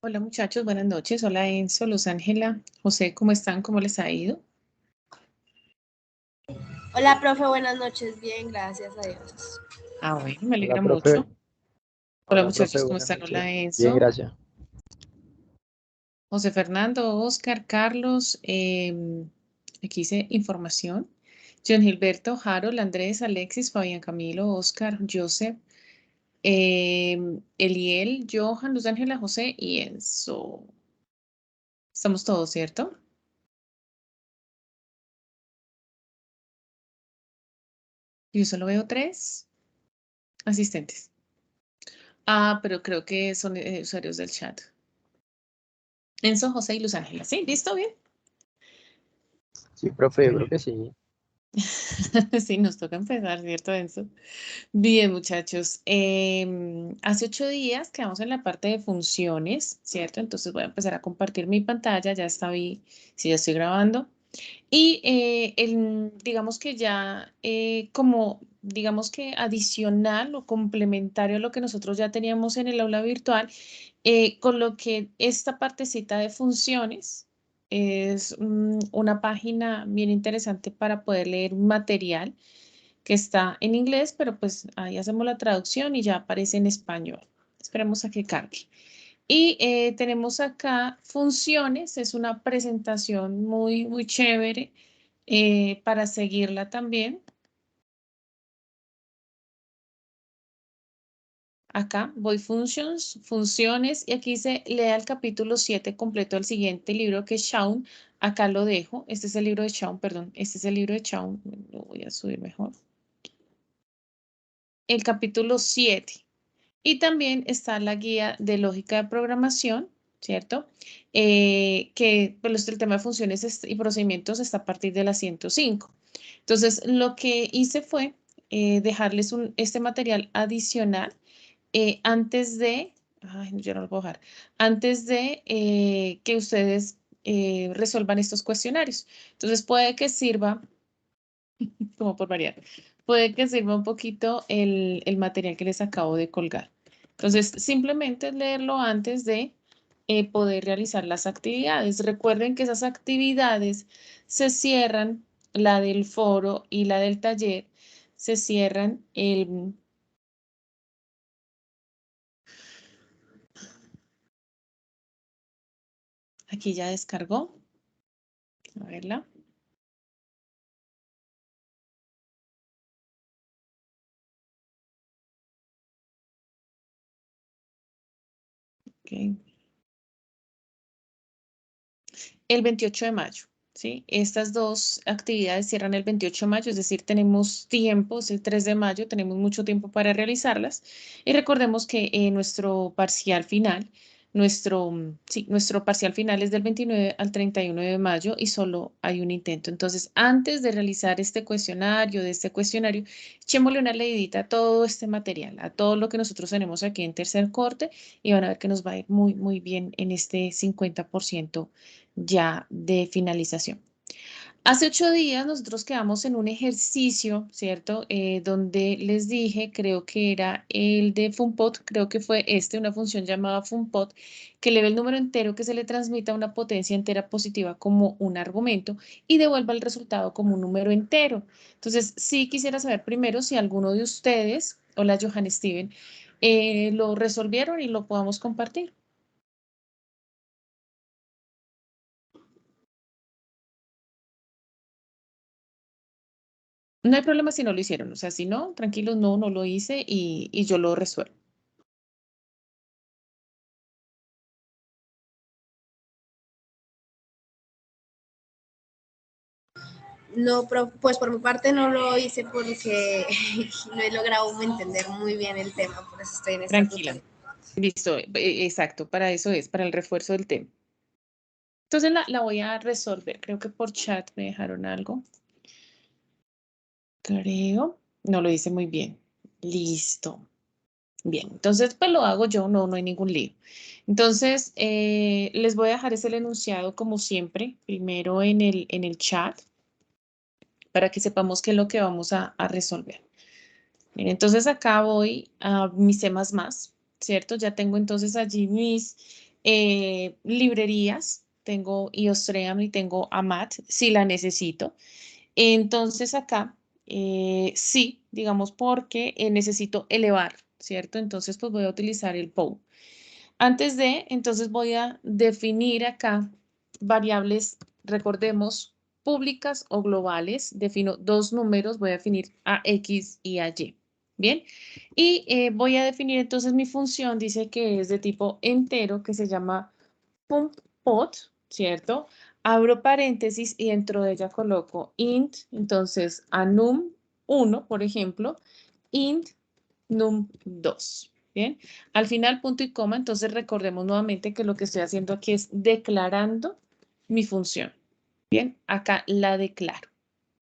Hola muchachos, buenas noches. Hola Enzo, Luz Ángela, José, ¿cómo están? ¿Cómo les ha ido? Hola, profe, buenas noches. Bien, gracias a Dios. Bueno, me Hola, alegra profe. mucho. Hola Hola, profe. muchachos, ¿cómo Buenas están? noches. Hola Bien, Enzo, gracias. José Fernando, Oscar, Carlos, aquí hice información. John Gilberto, Harold, Andrés, Alexis, Fabián Camilo, Oscar, Joseph, Eliel, Johan, Luz Ángela, José y Enzo. Estamos todos, ¿cierto? Yo solo veo 3 asistentes. Pero creo que son usuarios del chat. Enzo, José y Luz Ángela. ¿Sí? ¿Listo? ¿Bien? Sí, profe, yo creo que sí. Sí, nos toca empezar, ¿cierto, Enzo? Bien, muchachos. Hace 8 días quedamos en la parte de funciones, ¿cierto? Entonces voy a empezar a compartir mi pantalla. Ya está, sí, ya estoy grabando. Y digamos que ya como, digamos que adicional o complementario a lo que nosotros ya teníamos en el aula virtual, con lo que esta partecita de funciones es una página bien interesante para poder leer un material que está en inglés, pero pues ahí hacemos la traducción y ya aparece en español. Esperemos a que cargue. Y tenemos acá funciones, es una presentación muy, muy chévere para seguirla también. Acá voy funciones, y aquí se lea el capítulo 7 completo del siguiente libro que es Shaun. Acá lo dejo. Este es el libro de Shaun, perdón. Este es el libro de Shaun. Lo voy a subir mejor. El capítulo 7. Y también está la guía de lógica de programación, ¿cierto? Que pues, el tema de funciones y procedimientos está a partir de la 105. Entonces, lo que hice fue dejarles este material adicional antes de, ay, yo no lo puedo dejar, antes de que ustedes resuelvan estos cuestionarios. Entonces, puede que sirva, como por variar, puede que sirva un poquito el material que les acabo de colgar. Entonces, simplemente es leerlo antes de poder realizar las actividades. Recuerden que esas actividades se cierran, la del foro y la del taller, se cierran aquí ya descargó, a verla. Ok. El 28 de mayo, ¿sí? Estas dos actividades cierran el 28 de mayo, es decir, tenemos tiempo, es el 3 de mayo, tenemos mucho tiempo para realizarlas. Y recordemos que nuestro parcial final, nuestro parcial final es del 29 al 31 de mayo y solo hay un intento. Entonces, antes de realizar de este cuestionario, echémosle una leidita a todo este material, a todo lo que nosotros tenemos aquí en tercer corte y van a ver que nos va a ir muy, muy bien en este 50% ya de finalización. Hace 8 días nosotros quedamos en un ejercicio, ¿cierto? Donde les dije, creo que era el de FunPot, creo que fue una función llamada FunPot, que le ve el número entero que se le transmita una potencia entera positiva como un argumento y devuelva el resultado como un número entero. Entonces, sí quisiera saber primero si alguno de ustedes, hola Johan Steven, lo resolvieron y lo podamos compartir. No hay problema si no lo hicieron, o sea, si no, tranquilos, no, no lo hice y yo lo resuelvo. No, pues por mi parte no lo hice porque no he logrado entender muy bien el tema, por eso estoy en esta Tranquila, tutoría. listo, exacto, para eso es, para el refuerzo del tema. Entonces la voy a resolver, creo que por chat me dejaron algo, creo, no lo hice muy bien, listo. Bien, entonces pues lo hago yo, no, no hay ningún lío. Entonces, les voy a dejar ese enunciado como siempre, primero en el chat, para que sepamos qué es lo que vamos a resolver. Bien, entonces acá voy a mis temas más, ¿cierto? Ya tengo entonces allí librerías, tengo iostream y tengo amat si la necesito. Entonces acá sí, digamos porque necesito elevar, ¿cierto? Entonces pues voy a utilizar el POW. Antes de, entonces voy a definir acá variables, recordemos, públicas o globales. Defino dos números, voy a definir a X y a Y. Bien, y voy a definir entonces mi función, dice que es de tipo entero, que se llama pumpPot, ¿cierto? Abro paréntesis y dentro de ella coloco int, entonces a num1, por ejemplo, int num2. Bien, al final punto y coma, entonces recordemos nuevamente que lo que estoy haciendo aquí es declarando mi función. Bien, acá la declaro.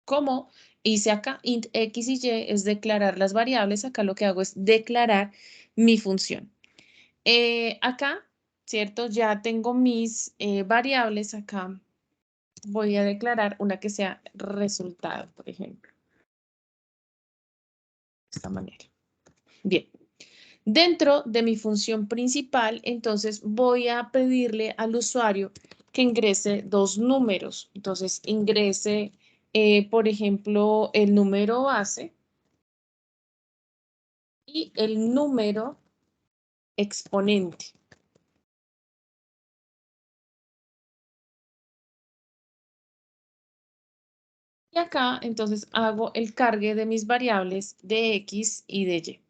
Como hice acá, int x y y es declarar las variables, acá lo que hago es declarar mi función. Acá, ¿cierto? Ya tengo mis variables acá. Voy a declarar una que sea resultado, por ejemplo. De esta manera. Bien. Dentro de mi función principal, entonces voy a pedirle al usuario que ingrese dos números. Entonces, ingrese, por ejemplo, el número base y el número exponente. Y acá, entonces, hago el cargue de mis variables de X y de Y.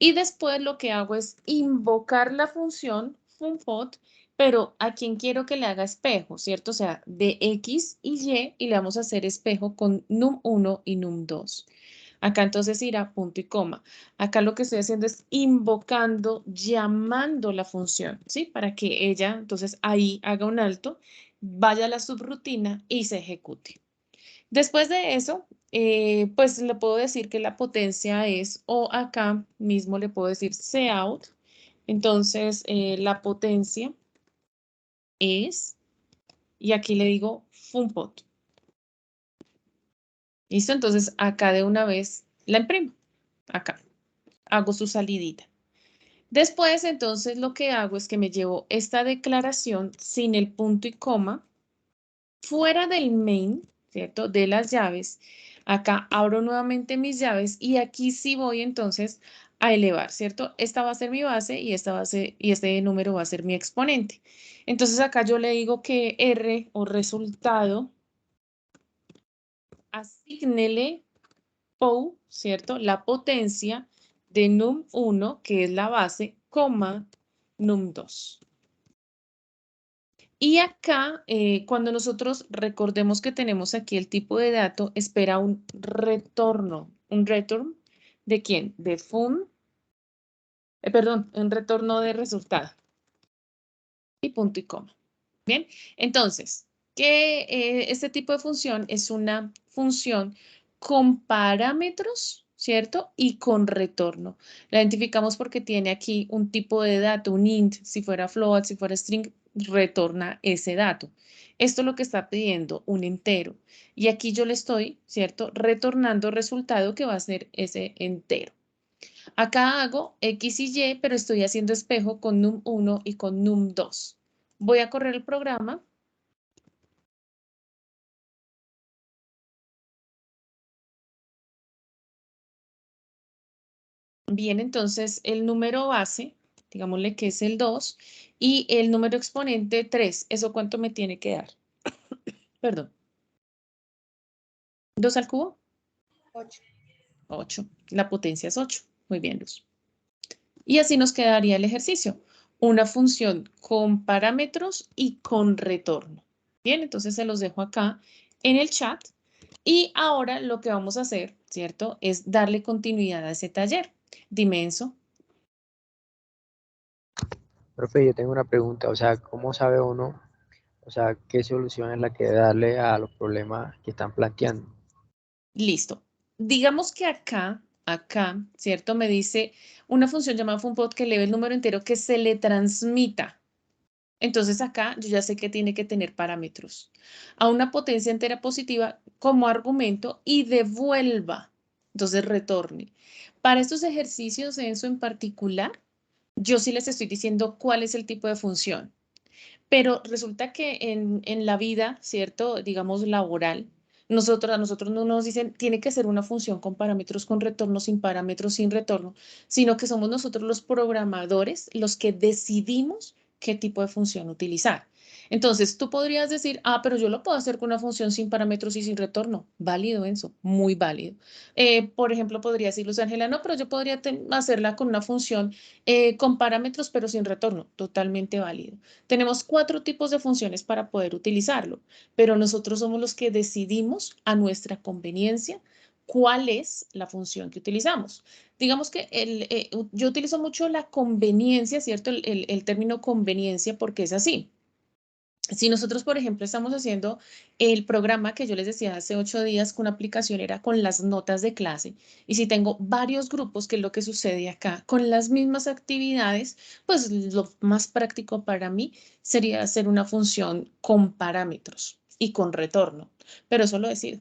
Y después lo que hago es invocar la función funpot, pero a quien quiero que le haga espejo, ¿cierto? O sea, de X y le vamos a hacer espejo con num1 y num2. Acá entonces irá punto y coma. Acá lo que estoy haciendo es invocando, llamando la función, ¿sí? Para que ella, entonces ahí haga un alto, vaya a la subrutina y se ejecute. Después de eso, pues le puedo decir que la potencia es, o acá mismo le puedo decir cout. Entonces, la potencia es, y aquí le digo funpot. ¿Listo? Entonces, acá de una vez la imprimo. Acá. Hago su salidita. Después, entonces, lo que hago es que me llevo esta declaración sin el punto y coma fuera del main, ¿cierto? De las llaves. Acá abro nuevamente mis llaves y aquí sí voy entonces a elevar, ¿cierto? Esta va a ser mi base y esta base y este número va a ser mi exponente. Entonces acá yo le digo que R o resultado asígnele POW, ¿cierto? La potencia de num1, que es la base, coma num2. Y acá, cuando nosotros recordemos que tenemos aquí el tipo de dato, espera un retorno. ¿Un return de quién? De fun, perdón, un retorno de resultado. Y punto y coma. Bien, entonces, este tipo de función es una función con parámetros, ¿cierto? Y con retorno. La identificamos porque tiene aquí un tipo de dato, un int, si fuera float, si fuera string, retorna ese dato. Esto es lo que está pidiendo un entero. Y aquí yo le estoy, ¿cierto? Retornando resultado que va a ser ese entero. Acá hago X y Y, pero estoy haciendo espejo con num1 y con num2. Voy a correr el programa. Bien, entonces el número base, digámosle que es el 2, y el número exponente 3. ¿Eso cuánto me tiene que dar? Perdón. ¿2 al cubo? 8. 8. La potencia es 8. Muy bien, Luz. Y así nos quedaría el ejercicio. Una función con parámetros y con retorno. Bien, entonces se los dejo acá en el chat. Y ahora lo que vamos a hacer, ¿cierto? Es darle continuidad a ese taller. Dimenso. Profe, yo tengo una pregunta, o sea, ¿cómo sabe uno, o sea, qué solución es la que debe darle a los problemas que están planteando? Listo. Digamos que acá, ¿cierto? Me dice una función llamada funpot que eleve el número entero que se le transmita. Entonces acá yo ya sé que tiene que tener parámetros a una potencia entera positiva como argumento y devuelva. Entonces retorne. Para estos ejercicios, en particular, yo sí les estoy diciendo cuál es el tipo de función. Pero resulta que en la vida, ¿cierto? Digamos laboral, a nosotros no nos dicen, tiene que ser una función con parámetros con retorno, sin parámetros, sin retorno, sino que somos nosotros los programadores los que decidimos qué tipo de función utilizar. Entonces, tú podrías decir, pero yo lo puedo hacer con una función sin parámetros y sin retorno. Válido, Enzo, muy válido. Por ejemplo, podría decir Luz Ángela, no, pero yo podría hacerla con una función con parámetros, pero sin retorno. Totalmente válido. Tenemos 4 tipos de funciones para poder utilizarlo, pero nosotros somos los que decidimos a nuestra conveniencia cuál es la función que utilizamos. Digamos que yo utilizo mucho la conveniencia, ¿cierto? El término conveniencia porque es así. Si nosotros, por ejemplo, estamos haciendo el programa que yo les decía hace 8 días con una aplicación, era con las notas de clase. Y si tengo varios grupos, que es lo que sucede acá, con las mismas actividades, pues lo más práctico para mí sería hacer una función con parámetros y con retorno. Pero eso lo decido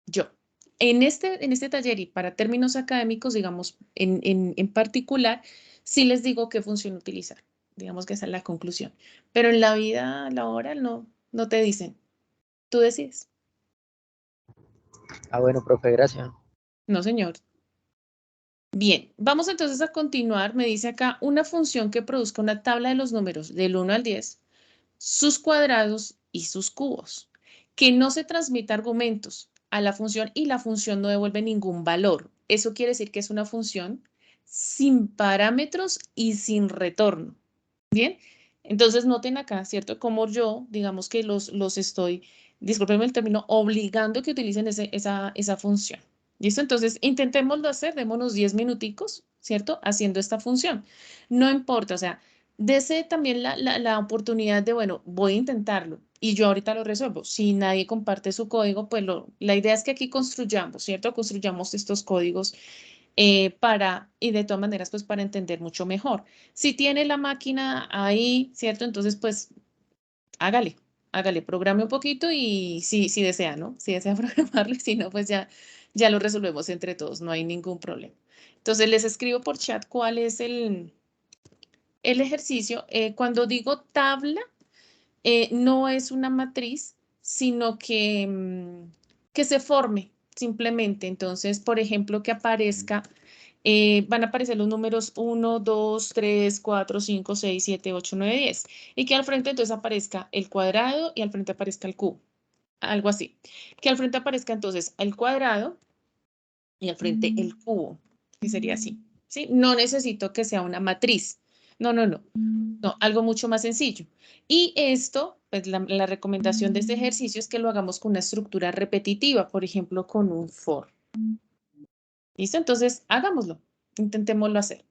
yo. En este taller y para términos académicos, digamos, en particular, sí les digo qué función utilizar. Digamos que esa es la conclusión. Pero en la vida laboral no te dicen. Tú decides. Ah, bueno, profe, gracias. No, señor. Bien, vamos entonces a continuar. Me dice acá una función que produzca una tabla de los números del 1 al 10, sus cuadrados y sus cubos, que no se transmita argumentos a la función y la función no devuelve ningún valor. Eso quiere decir que es una función sin parámetros y sin retorno. Bien, entonces noten acá, ¿cierto? Como yo, digamos que los estoy, discúlpenme el término, obligando a que utilicen esa función. ¿Listo? Entonces, intentémoslo hacer, démonos 10 minuticos, ¿cierto? Haciendo esta función. No importa, o sea, dese también la oportunidad de, bueno, voy a intentarlo y yo ahorita lo resuelvo. Si nadie comparte su código, pues la idea es que aquí construyamos, ¿cierto? Construyamos estos códigos y de todas maneras, pues para entender mucho mejor. Si tiene la máquina ahí, ¿cierto? Entonces, pues hágale, hágale, programe un poquito y si desea, ¿no? Si desea programarlo y si no, pues ya lo resolvemos entre todos, no hay ningún problema. Entonces, les escribo por chat cuál es el ejercicio. Cuando digo tabla, no es una matriz, sino que se forme simplemente. Entonces, por ejemplo, que aparezca, van a aparecer los números 1, 2, 3, 4, 5, 6, 7, 8, 9, 10. Y que al frente entonces aparezca el cuadrado y al frente aparezca el cubo. Algo así. Que al frente aparezca entonces el cuadrado y al frente el cubo. Y sería así. ¿Sí? No necesito que sea una matriz. No, no, no. No, algo mucho más sencillo. Y esto, pues la recomendación de este ejercicio es que lo hagamos con una estructura repetitiva, por ejemplo, con un for. ¿Listo? Entonces, hagámoslo. Intentémoslo hacer.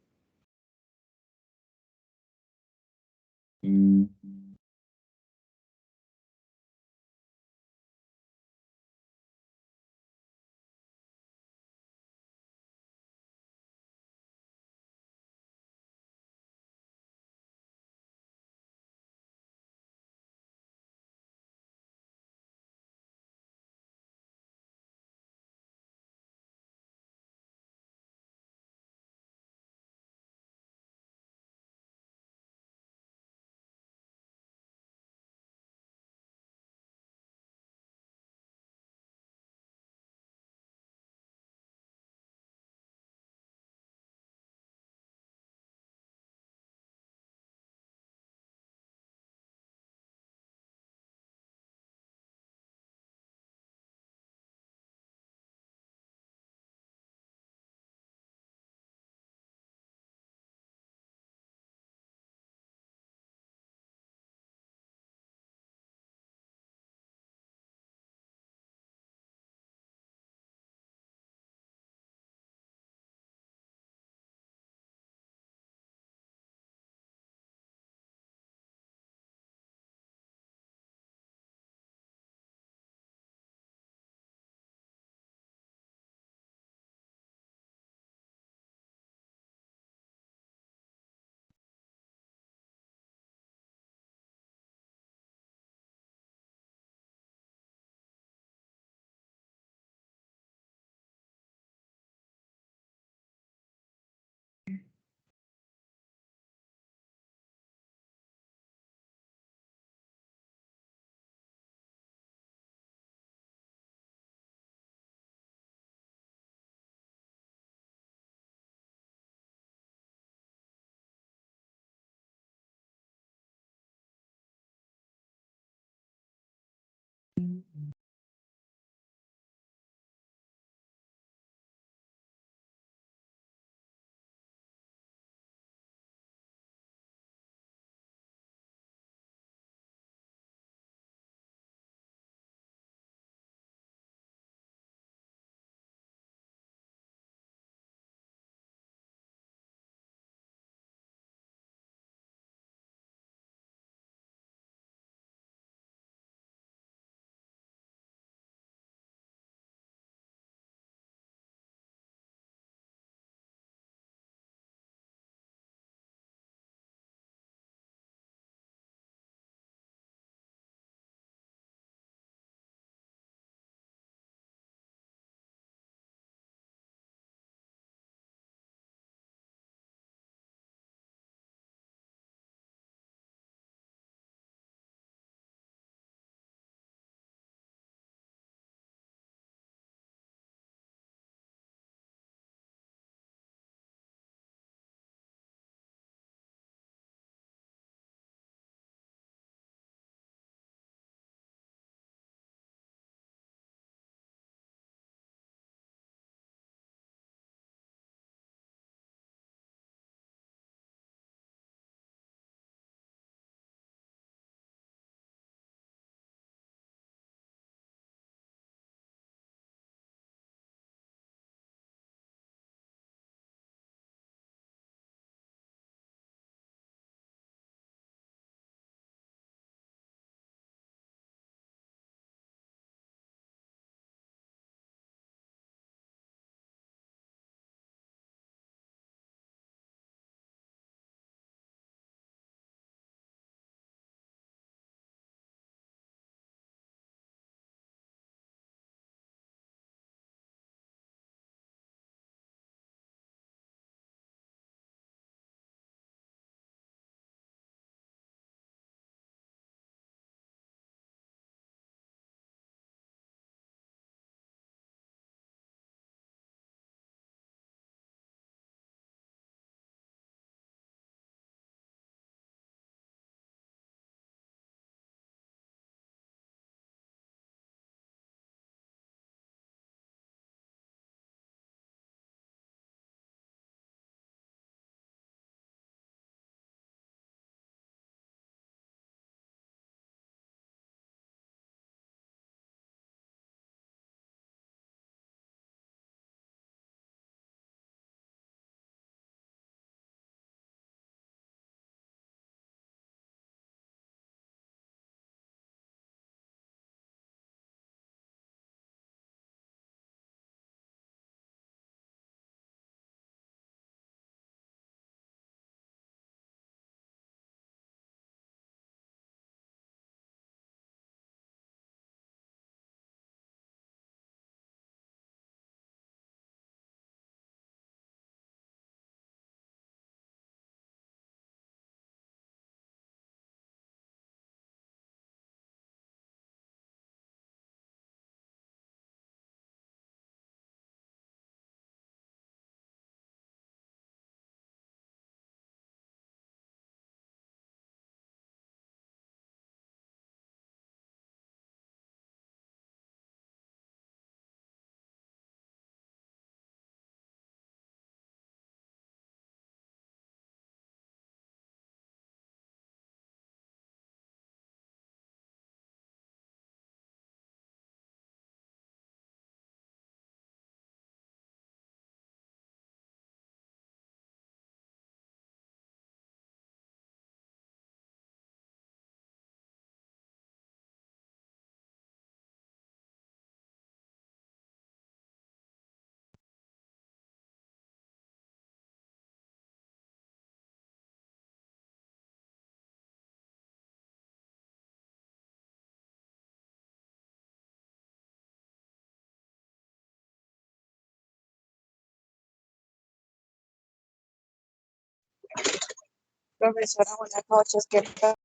Profesora, buenas noches. ¿Qué tal?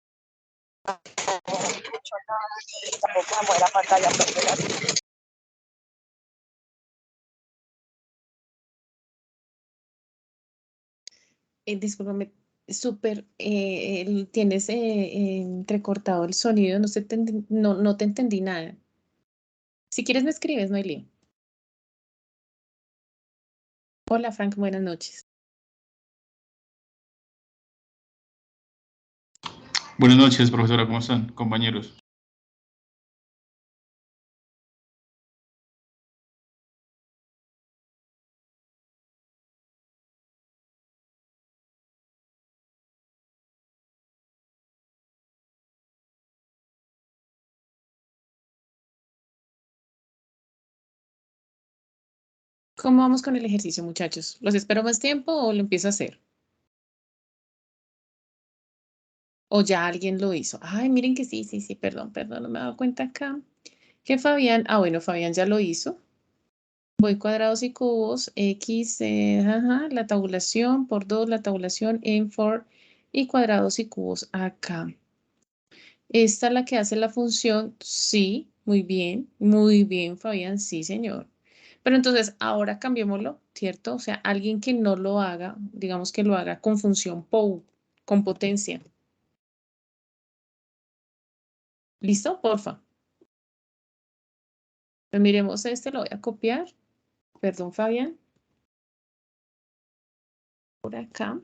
No escucho nada y tampoco me mueve la pantalla. Discúlpame, súper, tienes entrecortado el sonido, no te entendí nada. Si quieres me escribes, no hay lío. Hola Frank, buenas noches. Buenas noches, profesora, ¿cómo están, compañeros? ¿Cómo vamos con el ejercicio, muchachos? ¿Los espero más tiempo o lo empiezo a hacer? ¿O ya alguien lo hizo? Ay, miren que sí, perdón, no me he dado cuenta acá. Que Fabián, bueno, Fabián ya lo hizo. Voy cuadrados y cubos, X, la tabulación, por 2, la tabulación en for y cuadrados y cubos acá. Esta es la que hace la función, sí, muy bien, Fabián, sí, señor. Pero entonces, ahora cambiémoslo, ¿cierto? O sea, alguien que no lo haga, digamos que lo haga con función POU, con potencia. ¿Listo? Porfa. Pues miremos este, lo voy a copiar. Perdón, Fabián. Por acá.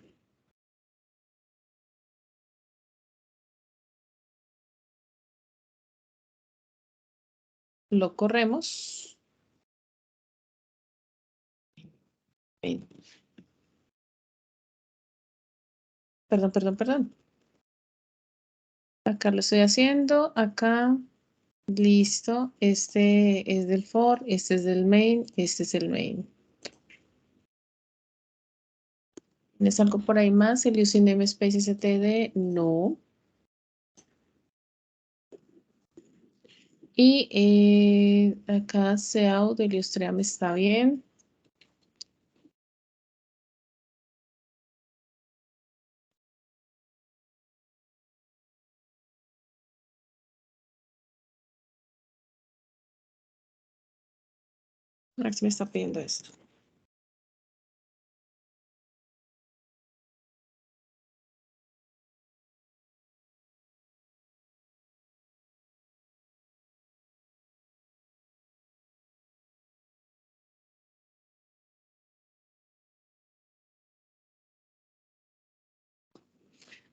Lo corremos. Ven. Perdón. Acá lo estoy haciendo. Acá. Listo. Este es del for, este es del main, este es el main. ¿Tienes algo por ahí más? El using namespace std, no. Y acá Seout del Ustream está bien. A ver si me está pidiendo esto.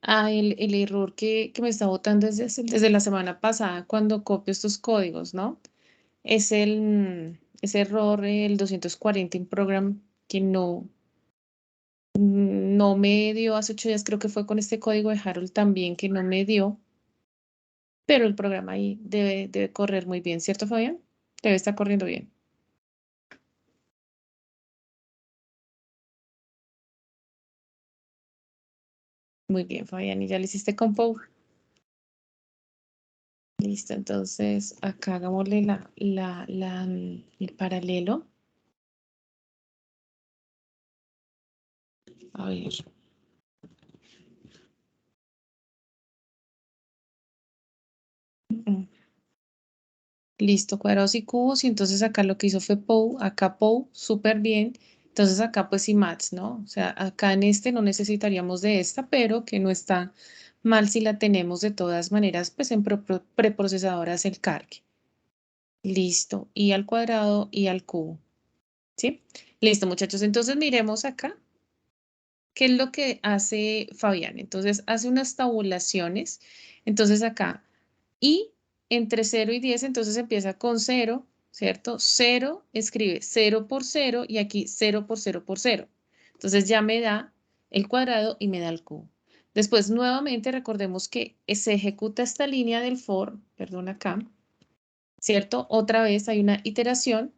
El error que me está botando desde la semana pasada cuando copio estos códigos, ¿no? Es ese error, el 240 en program, que no me dio hace 8 días, creo que fue con este código de Harold también, que no me dio, pero el programa ahí debe correr muy bien, ¿cierto, Fabián? Debe estar corriendo bien. Muy bien, Fabián, y ya le hiciste compose. Listo, entonces acá hagámosle el paralelo. A ver. Listo, cuadrados y cubos, y entonces acá lo que hizo fue POU, acá POU, súper bien. Entonces acá pues sí max, ¿no? O sea, acá en este no necesitaríamos de esta, pero que no está mal si la tenemos de todas maneras, pues en preprocesadoras el cargue. Listo, y al cuadrado y al cubo, ¿sí? Listo, muchachos, entonces miremos acá. ¿Qué es lo que hace Fabián? Entonces hace unas tabulaciones. Entonces acá, y entre 0 y 10, entonces empieza con 0, ¿cierto? 0, escribe 0 por 0 y aquí 0 por 0 por 0. Entonces ya me da el cuadrado y me da el cubo. Después, nuevamente, recordemos que se ejecuta esta línea del for, perdón acá, ¿cierto? Otra vez hay una iteración.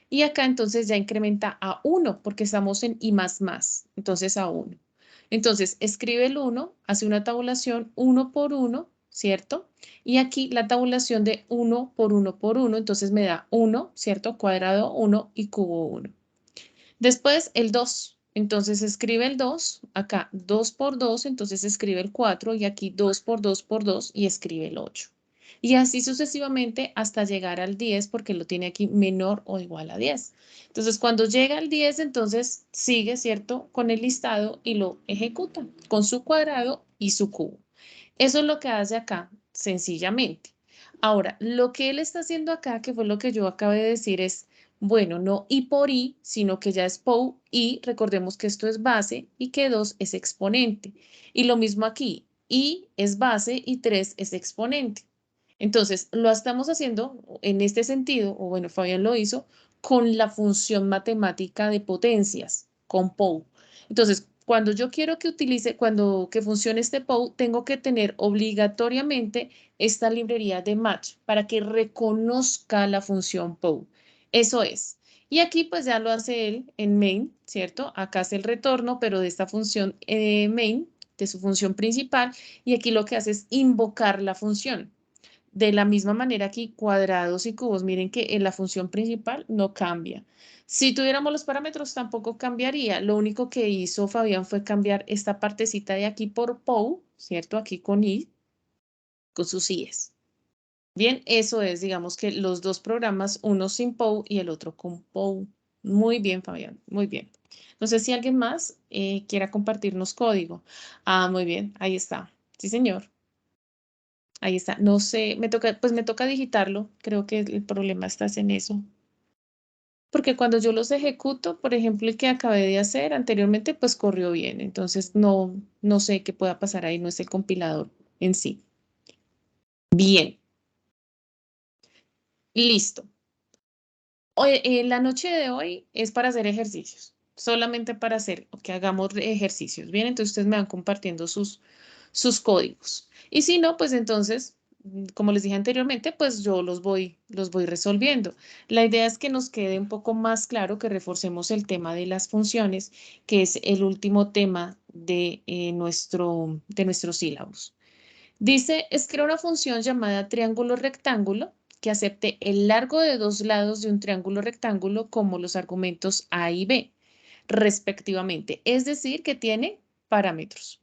Y acá entonces ya incrementa a 1 porque estamos en I más, entonces a 1. Entonces escribe el 1, hace una tabulación 1 por 1, ¿cierto? Y aquí la tabulación de 1 por 1 por 1, entonces me da 1, ¿cierto? Cuadrado 1 y cubo 1. Después el 2, entonces escribe el 2, acá 2 por 2, entonces escribe el 4 y aquí 2 por 2 por 2 y escribe el 8. Y así sucesivamente hasta llegar al 10 porque lo tiene aquí menor o igual a 10. Entonces cuando llega al 10, entonces sigue, ¿cierto? Con el listado y lo ejecuta con su cuadrado y su cubo. Eso es lo que hace acá, sencillamente. Ahora, lo que él está haciendo acá, que fue lo que yo acabé de decir, es, bueno, no I por I, sino que ya es POU y recordemos que esto es base y que 2 es exponente. Y lo mismo aquí, I es base y 3 es exponente. Entonces, lo estamos haciendo en este sentido, o bueno, Fabián lo hizo, con la función matemática de potencias, con POU. Entonces, cuando yo quiero que utilice, que funcione este POU, tengo que tener obligatoriamente esta librería de match para que reconozca la función POU. Eso es. Y aquí pues ya lo hace él en main, ¿cierto? Acá hace el retorno, pero de esta función main, de su función principal, y aquí lo que hace es invocar la función. De la misma manera aquí, cuadrados y cubos, miren que en la función principal no cambia. Si tuviéramos los parámetros tampoco cambiaría. Lo único que hizo Fabián fue cambiar esta partecita de aquí por POU, ¿cierto? Aquí con I, con sus IES. Bien, eso es, digamos que los dos programas, uno sin POU y el otro con POU. Muy bien, Fabián, muy bien. No sé si alguien más quiera compartirnos código. Ah, muy bien, ahí está. Sí, señor. Ahí está. No sé, pues me toca digitarlo. Creo que el problema está en eso. Porque cuando yo los ejecuto, por ejemplo, el que acabé de hacer anteriormente, pues corrió bien. Entonces no sé qué pueda pasar ahí, no es el compilador en sí. Bien, listo. Hoy, la noche de hoy es para hacer ejercicios, solamente para hacer que hagamos ejercicios. Bien, entonces ustedes me van compartiendo sus códigos. Y si no, pues entonces, como les dije anteriormente, pues yo los voy resolviendo. La idea es que nos quede un poco más claro, que reforcemos el tema de las funciones, que es el último tema de nuestros sílabos. Dice, escribe una función llamada triángulo rectángulo que acepte el largo de dos lados de un triángulo rectángulo como los argumentos A y B, respectivamente. Es decir, que tiene parámetros.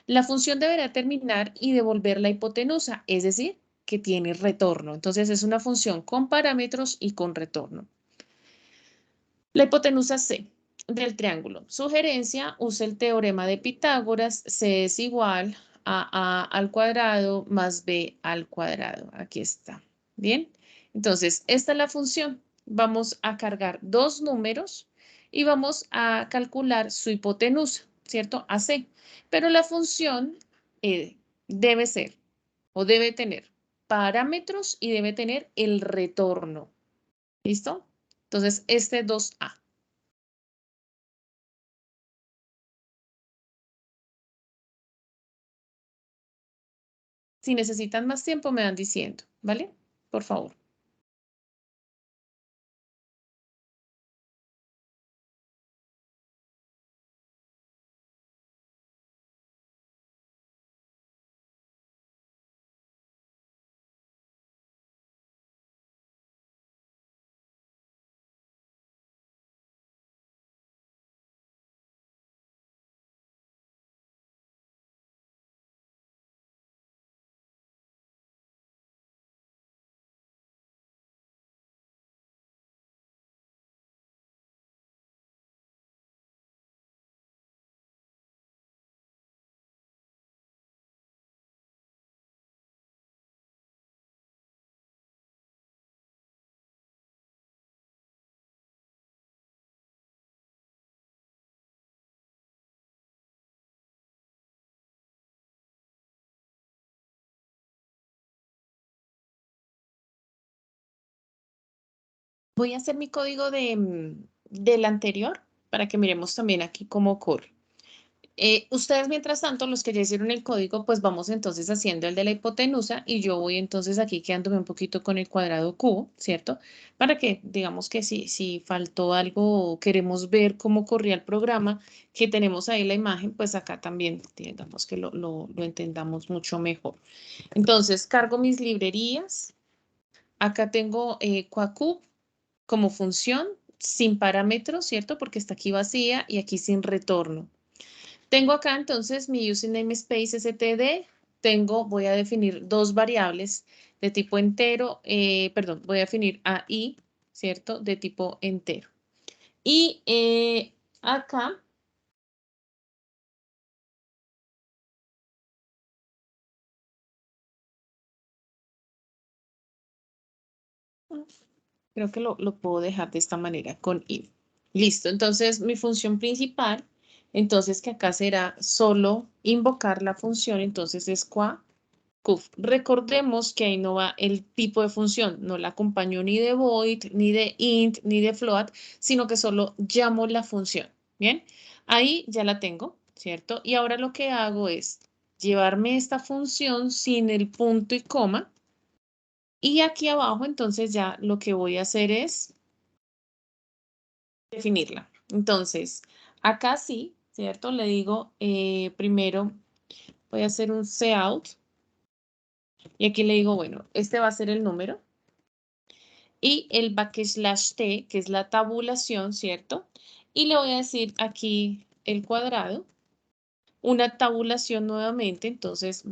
La función deberá terminar y devolver la hipotenusa, es decir, que tiene retorno. Entonces es una función con parámetros y con retorno. La hipotenusa C del triángulo. Sugerencia, usa el teorema de Pitágoras. C es igual a al cuadrado más b al cuadrado. Aquí está. Bien. Entonces, esta es la función. Vamos a cargar dos números y vamos a calcular su hipotenusa, ¿cierto? AC. Pero la función debe ser o debe tener parámetros y debe tener el retorno. ¿Listo? Entonces, este 2A. Si necesitan más tiempo, me van diciendo, ¿vale? Por favor. Voy a hacer mi código del anterior para que miremos también aquí cómo ocurre. Ustedes, mientras tanto, los que ya hicieron el código, pues vamos entonces haciendo el de la hipotenusa y yo voy entonces aquí quedándome un poquito con el cuadrado cubo, ¿cierto? Para que, digamos que si faltó algo o queremos ver cómo corría el programa, que tenemos ahí la imagen, pues acá también, digamos que lo entendamos mucho mejor. Entonces, cargo mis librerías. Acá tengo Quacub como función sin parámetros, ¿cierto? Porque está aquí vacía y aquí sin retorno. Tengo acá entonces mi using namespace std. Voy a definir dos variables de tipo entero, perdón, voy a definir AI, ¿cierto? De tipo entero. Y acá creo que lo puedo dejar de esta manera con if. Listo, entonces mi función principal, entonces que acá será solo invocar la función, entonces es qua cuf. Recordemos que ahí no va el tipo de función, no la acompaño ni de void, ni de int, ni de float, sino que solo llamo la función. Bien, ahí ya la tengo, ¿cierto? Y ahora lo que hago es llevarme esta función sin el punto y coma. Y aquí abajo, entonces ya lo que voy a hacer es definirla. Entonces, acá sí, ¿cierto? Le digo, primero voy a hacer un cout. Y aquí le digo, bueno, este va a ser el número. Y el \t, que es la tabulación, ¿cierto? Y le voy a decir aquí el cuadrado. Una tabulación nuevamente, entonces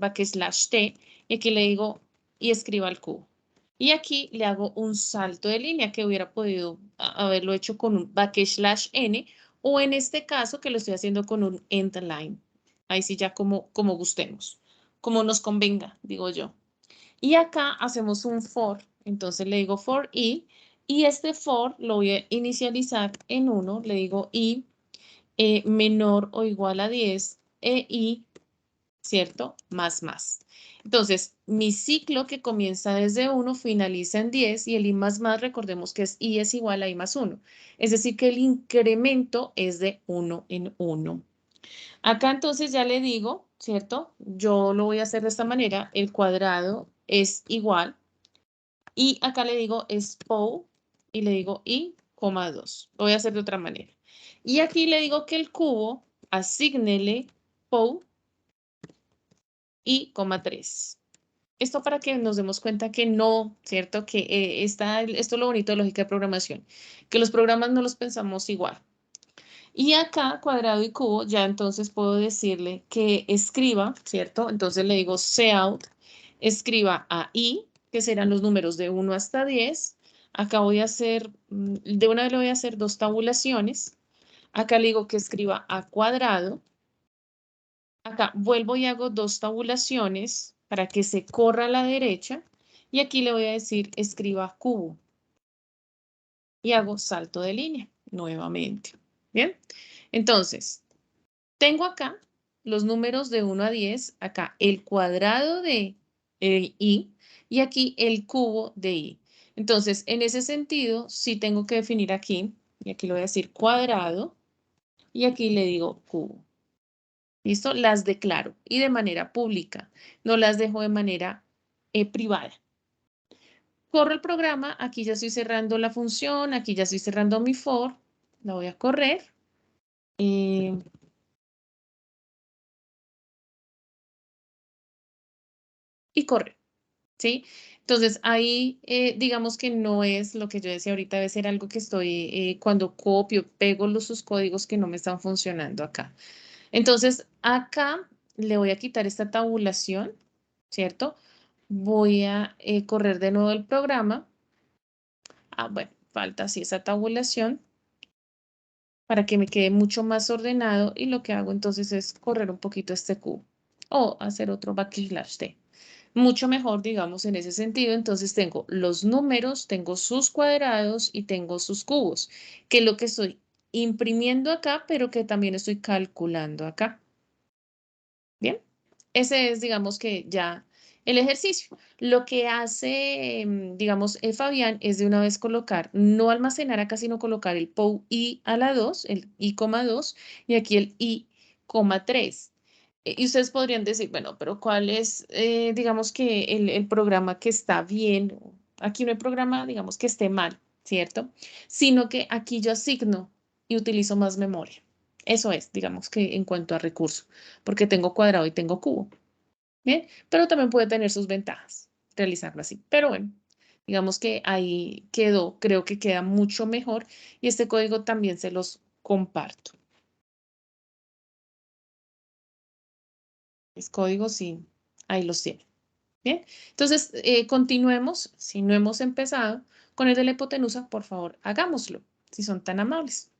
\t. Y aquí le digo, y escriba el cubo. Y aquí le hago un salto de línea que hubiera podido haberlo hecho con un \n o en este caso que lo estoy haciendo con un endline. Ahí sí ya como gustemos, como nos convenga, digo yo. Y acá hacemos un for. Entonces le digo for i y este for lo voy a inicializar en 1. Le digo i menor o igual a 10 e i, ¿cierto? Más. Entonces, mi ciclo que comienza desde 1 finaliza en 10 y el i más, recordemos que i es igual a i más 1. Es decir, que el incremento es de 1 en 1. Acá entonces ya le digo, ¿cierto? Yo lo voy a hacer de esta manera. El cuadrado es igual. Y acá le digo es POW y le digo i, 2. Lo voy a hacer de otra manera. Y aquí le digo que el cubo, asígnele POW y 3. Esto para que nos demos cuenta que no, ¿cierto? Que esto es lo bonito de lógica de programación, que los programas no los pensamos igual. Y acá, cuadrado y cubo, ya entonces puedo decirle que escriba, ¿cierto? Entonces le digo cout, escriba a i, que serán los números de 1 hasta 10. Acá voy a hacer, de una vez le voy a hacer dos tabulaciones. Acá le digo que escriba a cuadrado. Acá vuelvo y hago dos tabulaciones para que se corra a la derecha. Y aquí le voy a decir escriba cubo. Y hago salto de línea nuevamente. Bien, entonces tengo acá los números de 1 a 10, acá el cuadrado de i y aquí el cubo de i. Entonces, en ese sentido, sí tengo que definir aquí, y aquí le voy a decir cuadrado, y aquí le digo cubo. ¿Listo? Las declaro y de manera pública, no las dejo de manera privada. Corro el programa, aquí ya estoy cerrando la función, aquí ya estoy cerrando mi for, la voy a correr. Y corre, ¿sí? Entonces ahí digamos que no es lo que yo decía ahorita, debe ser algo que estoy, cuando copio, pego sus códigos que no me están funcionando acá. Entonces acá le voy a quitar esta tabulación, ¿cierto? Voy a correr de nuevo el programa. Bueno, falta así esa tabulación para que me quede mucho más ordenado y lo que hago entonces es correr un poquito este cubo o hacer otro \t. Mucho mejor, digamos, en ese sentido. Entonces tengo los números, tengo sus cuadrados y tengo sus cubos, que es lo que estoy imprimiendo acá, pero que también estoy calculando acá. Bien, ese es, digamos que ya el ejercicio. Lo que hace, digamos, Fabián es de una vez colocar, no almacenar acá, sino colocar el POW i a la 2, el i, 2, y aquí el i, 3. Y ustedes podrían decir, bueno, pero ¿cuál es, digamos que el programa que está bien? Aquí no hay programa, digamos, que esté mal, ¿cierto? Sino que aquí yo asigno y utilizo más memoria. Eso es, digamos que en cuanto a recursos, porque tengo cuadrado y tengo cubo. Bien, pero también puede tener sus ventajas realizarlo así. Pero bueno, Digamos que ahí quedó, creo que queda mucho mejor y este código también se los comparto. Es código, sí, ahí los tiene. Bien, entonces continuemos. Si no hemos empezado con el de la hipotenusa, por favor, hagámoslo, si son tan amables.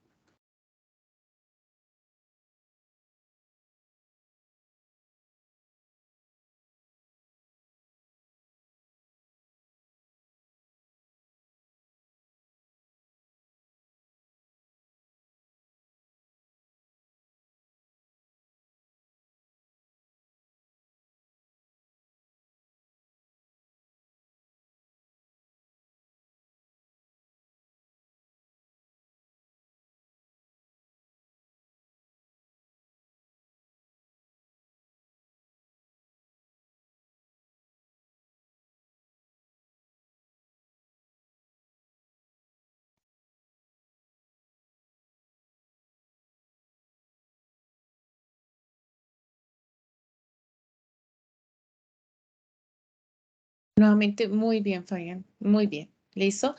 Nuevamente, muy bien, Fabián, muy bien. ¿Listo?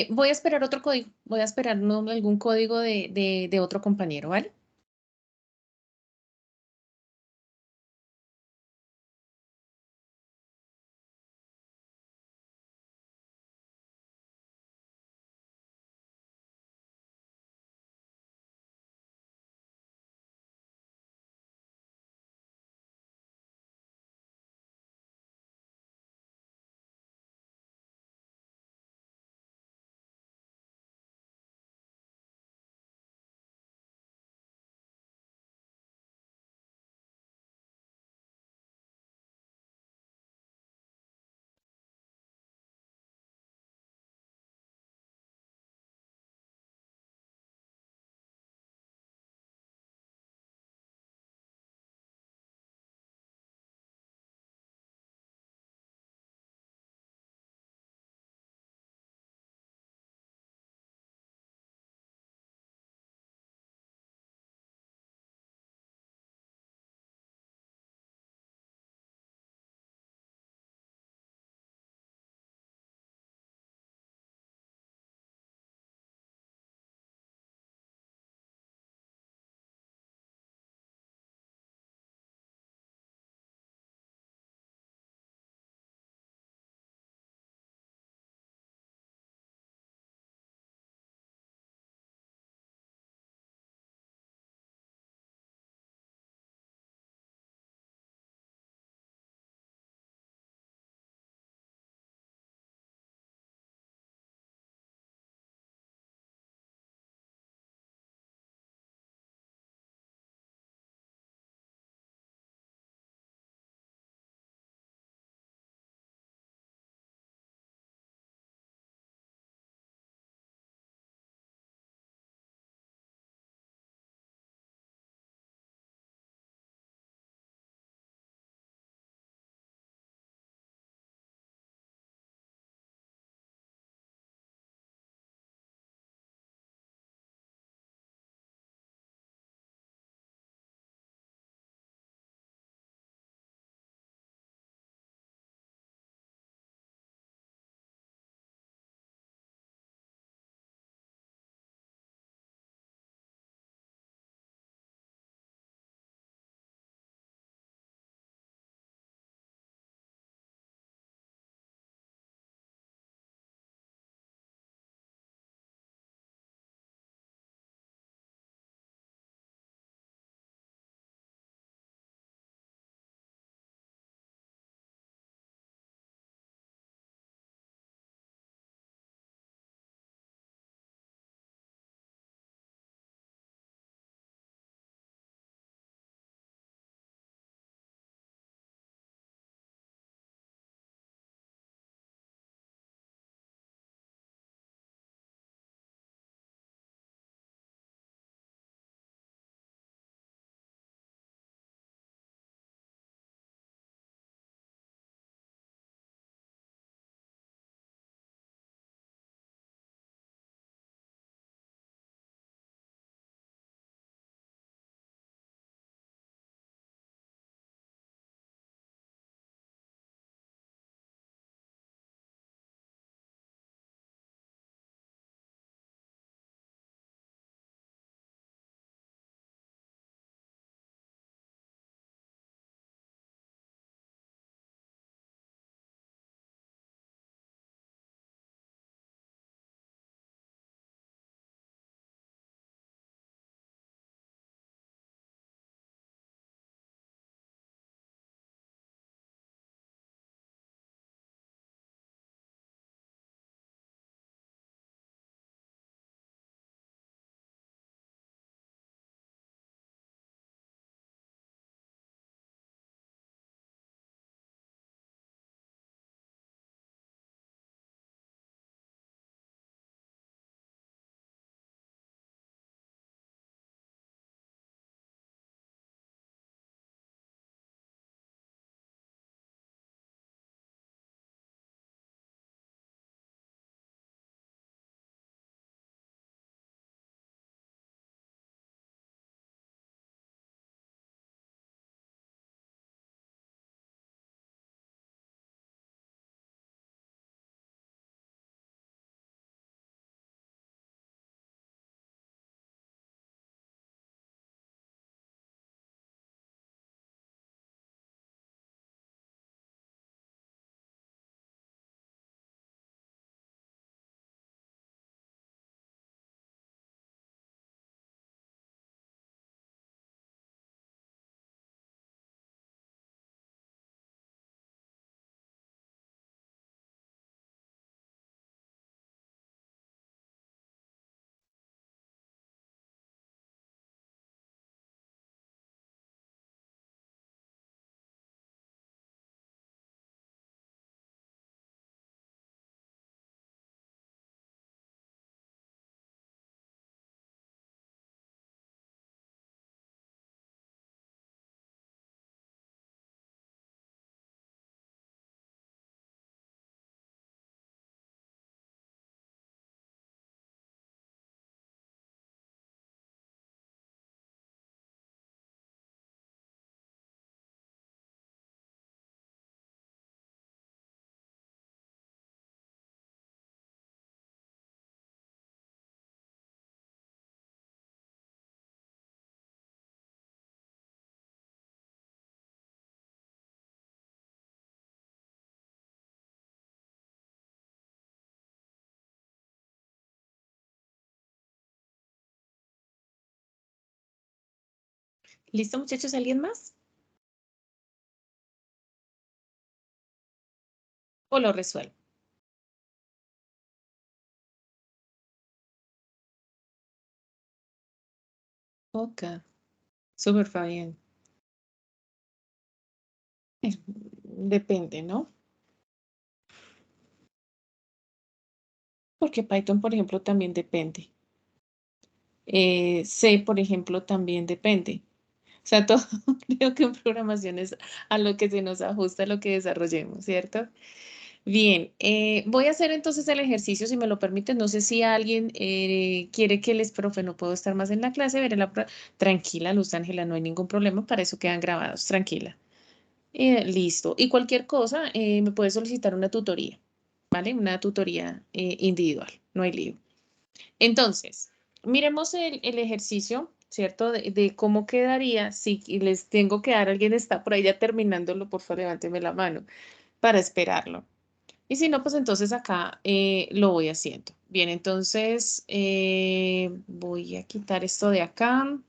Voy a esperar otro código, voy a esperar algún código de otro compañero, ¿vale? ¿Listo, muchachos? ¿Alguien más? ¿O lo resuelvo? Ok, súper Fabián. Depende, ¿no? Porque Python, por ejemplo, también depende. C, por ejemplo, también depende. O sea, todo creo que en programación es a lo que se nos ajusta lo que desarrollemos, ¿cierto? Bien, voy a hacer entonces el ejercicio, si me lo permiten. No sé si alguien quiere que les, profe, no puedo estar más en la clase, veré la tranquila, Luz Ángela, no hay ningún problema, para eso quedan grabados, tranquila. Listo. Y cualquier cosa, me puede solicitar una tutoría, ¿vale? Una tutoría individual, no hay lío. Entonces, miremos el ejercicio, ¿cierto? De cómo quedaría si les tengo que dar, alguien está por ahí ya terminándolo, por favor, levánteme la mano para esperarlo. Y si no, pues entonces acá lo voy haciendo. Bien, entonces voy a quitar esto de acá.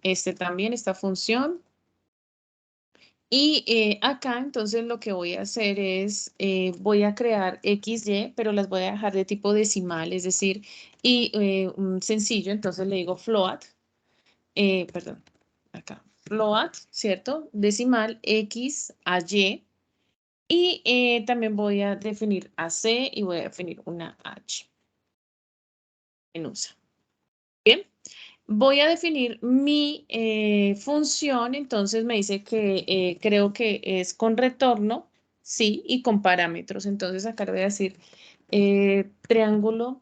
Este también, esta función. Y acá entonces lo que voy a hacer es, voy a crear XY, pero las voy a dejar de tipo decimal, es decir, y un sencillo, entonces le digo float, perdón, acá, float, ¿cierto? Decimal X a Y. Y también voy a definir a C y voy a definir una H en USA. Bien. Voy a definir mi función, entonces me dice que creo que es con retorno, sí, y con parámetros. Entonces acá le voy a decir triángulo,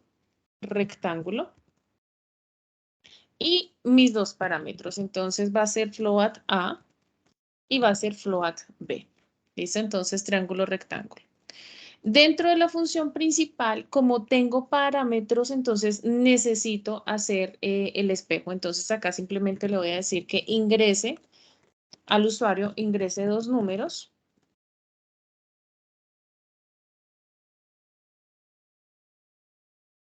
rectángulo y mis dos parámetros. Entonces va a ser float A y va a ser float B. ¿Listo? Entonces triángulo, rectángulo. Dentro de la función principal, como tengo parámetros, entonces necesito hacer el espejo. Entonces acá simplemente le voy a decir que ingrese al usuario, ingrese dos números.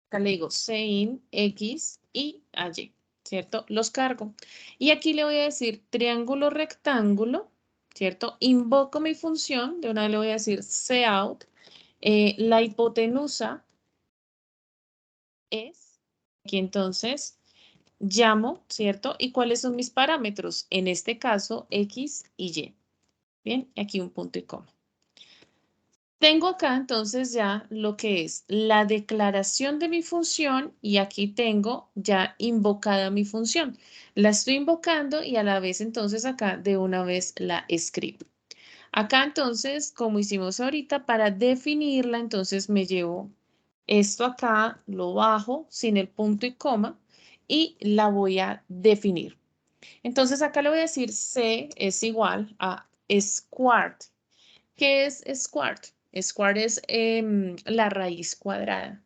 Acá le digo CIN, X y Y, ¿cierto? Los cargo. Y aquí le voy a decir triángulo, rectángulo, ¿cierto? Invoco mi función, de una vez le voy a decir cout. La hipotenusa es, aquí entonces, llamo, ¿cierto? ¿Y cuáles son mis parámetros? En este caso, X y Y. Bien, aquí un punto y coma. Tengo acá entonces ya lo que es la declaración de mi función y aquí tengo ya invocada mi función. La estoy invocando y a la vez entonces acá de una vez la escribo. Acá entonces, como hicimos ahorita, para definirla, entonces me llevo esto acá, lo bajo sin el punto y coma y la voy a definir. Entonces acá le voy a decir C es igual a squared. ¿Qué es squared? Squared es la raíz cuadrada.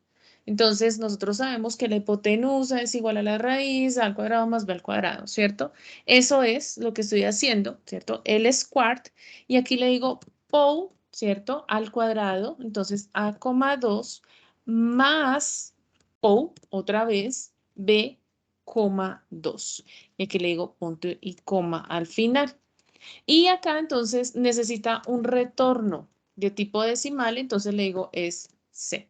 Entonces nosotros sabemos que la hipotenusa es igual a la raíz al cuadrado más b al cuadrado, ¿cierto? Eso es lo que estoy haciendo, ¿cierto? El squared. Y aquí le digo POW, ¿cierto? Al cuadrado. Entonces A,2 más POW, otra vez, B,2. Y aquí le digo punto y coma al final. Y acá entonces necesita un retorno de tipo decimal, entonces le digo es C.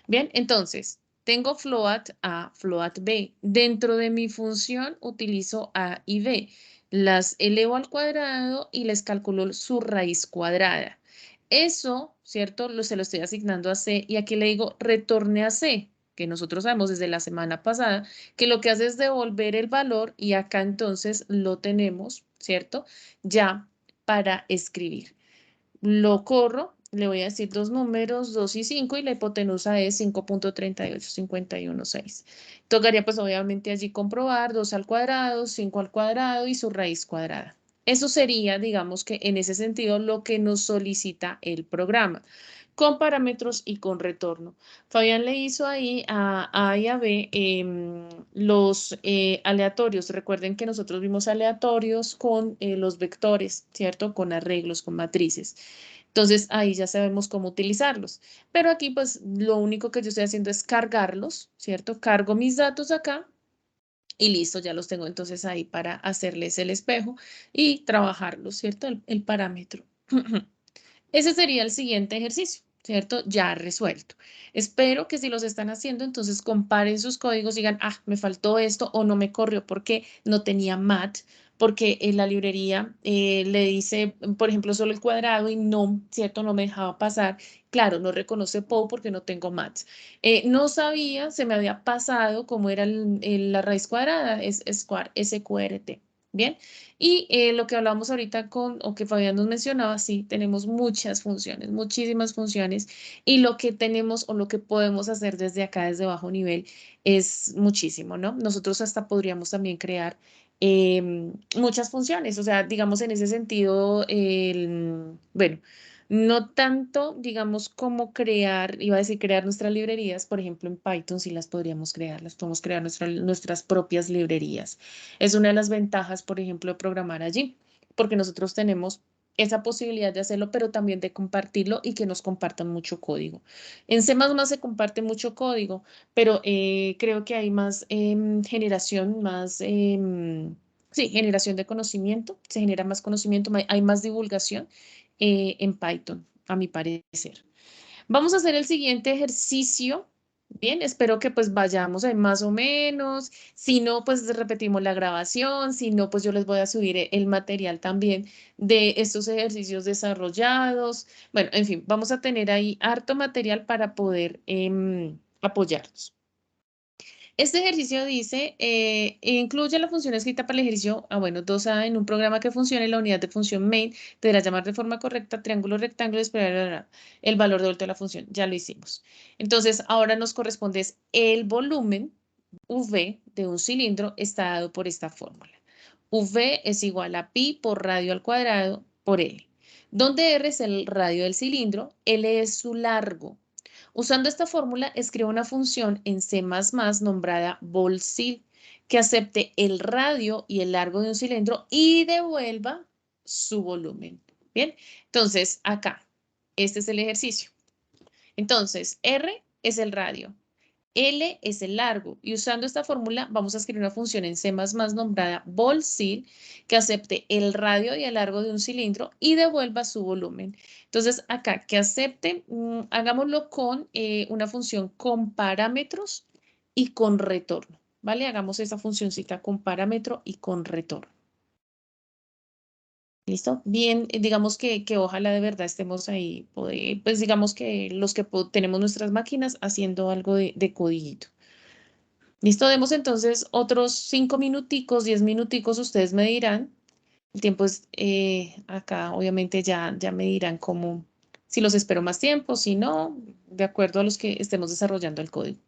Bien, entonces tengo float A, float B. Dentro de mi función utilizo A y B. Las elevo al cuadrado y les calculo su raíz cuadrada. Eso, ¿cierto? Se lo estoy asignando a C y aquí le digo retorne a C, que nosotros sabemos desde la semana pasada que lo que hace es devolver el valor y acá entonces lo tenemos, ¿cierto? Ya para escribir. Lo corro, le voy a decir dos números, 2 y 5, y la hipotenusa es 5,38516. Tocaría pues obviamente allí comprobar 2 al cuadrado, 5 al cuadrado y su raíz cuadrada. Eso sería, digamos que en ese sentido, lo que nos solicita el programa, con parámetros y con retorno. Fabián le hizo ahí a A y a B los aleatorios. Recuerden que nosotros vimos aleatorios con los vectores, ¿cierto? Con arreglos, con matrices. Entonces ahí ya sabemos cómo utilizarlos. Pero aquí pues lo único que yo estoy haciendo es cargarlos, ¿cierto? Cargo mis datos acá y listo, ya los tengo entonces ahí para hacerles el espejo y trabajarlos, ¿cierto? El parámetro. Ese sería el siguiente ejercicio, ¿cierto? Ya resuelto. Espero que si los están haciendo, entonces comparen sus códigos y digan, ah, me faltó esto o no me corrió porque no tenía mat, porque en la librería le dice, por ejemplo, solo el cuadrado y no, ¿cierto? No me dejaba pasar. Claro, no reconoce POW porque no tengo mat. No sabía, se me había pasado cómo era la raíz cuadrada, es square, SQRT. Bien, y lo que hablamos ahorita o que Fabián nos mencionaba, sí, tenemos muchas funciones, muchísimas funciones, y lo que tenemos o lo que podemos hacer desde acá, desde bajo nivel, es muchísimo, ¿no? Nosotros hasta podríamos también crear muchas funciones, o sea, digamos en ese sentido, bueno. No tanto, digamos, como crear, iba a decir crear nuestras librerías, por ejemplo, en Python sí las podemos crear nuestras propias librerías. Es una de las ventajas, por ejemplo, de programar allí, porque nosotros tenemos esa posibilidad de hacerlo, pero también de compartirlo y que nos compartan mucho código. En C++ se comparte mucho código, pero creo que hay más generación, sí, generación de conocimiento, se genera más conocimiento, hay más divulgación en Python, a mi parecer. Vamos a hacer el siguiente ejercicio. Bien, espero que pues vayamos ahí más o menos. Si no, pues repetimos la grabación. Si no, pues yo les voy a subir el material también de estos ejercicios desarrollados. Bueno, en fin, vamos a tener ahí harto material para poder apoyarnos. Este ejercicio dice, incluye la función escrita para el ejercicio, bueno, 2A en un programa que funcione, la unidad de función main deberá llamar de forma correcta triángulo, rectángulo y esperar el valor de vuelta de la función. Ya lo hicimos. Entonces, ahora nos corresponde el volumen V de un cilindro está dado por esta fórmula. V es igual a pi por radio al cuadrado por L, donde R es el radio del cilindro, L es su largo. Usando esta fórmula, escribo una función en C++ nombrada volcil que acepte el radio y el largo de un cilindro y devuelva su volumen. Bien, entonces acá, este es el ejercicio. Entonces, R es el radio, L es el largo y usando esta fórmula vamos a escribir una función en C++ nombrada volcil que acepte el radio y el largo de un cilindro y devuelva su volumen. Entonces acá que acepte, hagámoslo con una función con parámetros y con retorno, ¿vale? Hagamos esa funcioncita con parámetro y con retorno. ¿Listo? Bien, digamos que ojalá de verdad estemos ahí, pues digamos que los que tenemos nuestras máquinas haciendo algo de codiguito. Listo, demos entonces otros 5 minuticos, 10 minuticos, ustedes me dirán. El tiempo es acá, obviamente ya me dirán cómo, si los espero más tiempo, si no, de acuerdo a los que estemos desarrollando el código.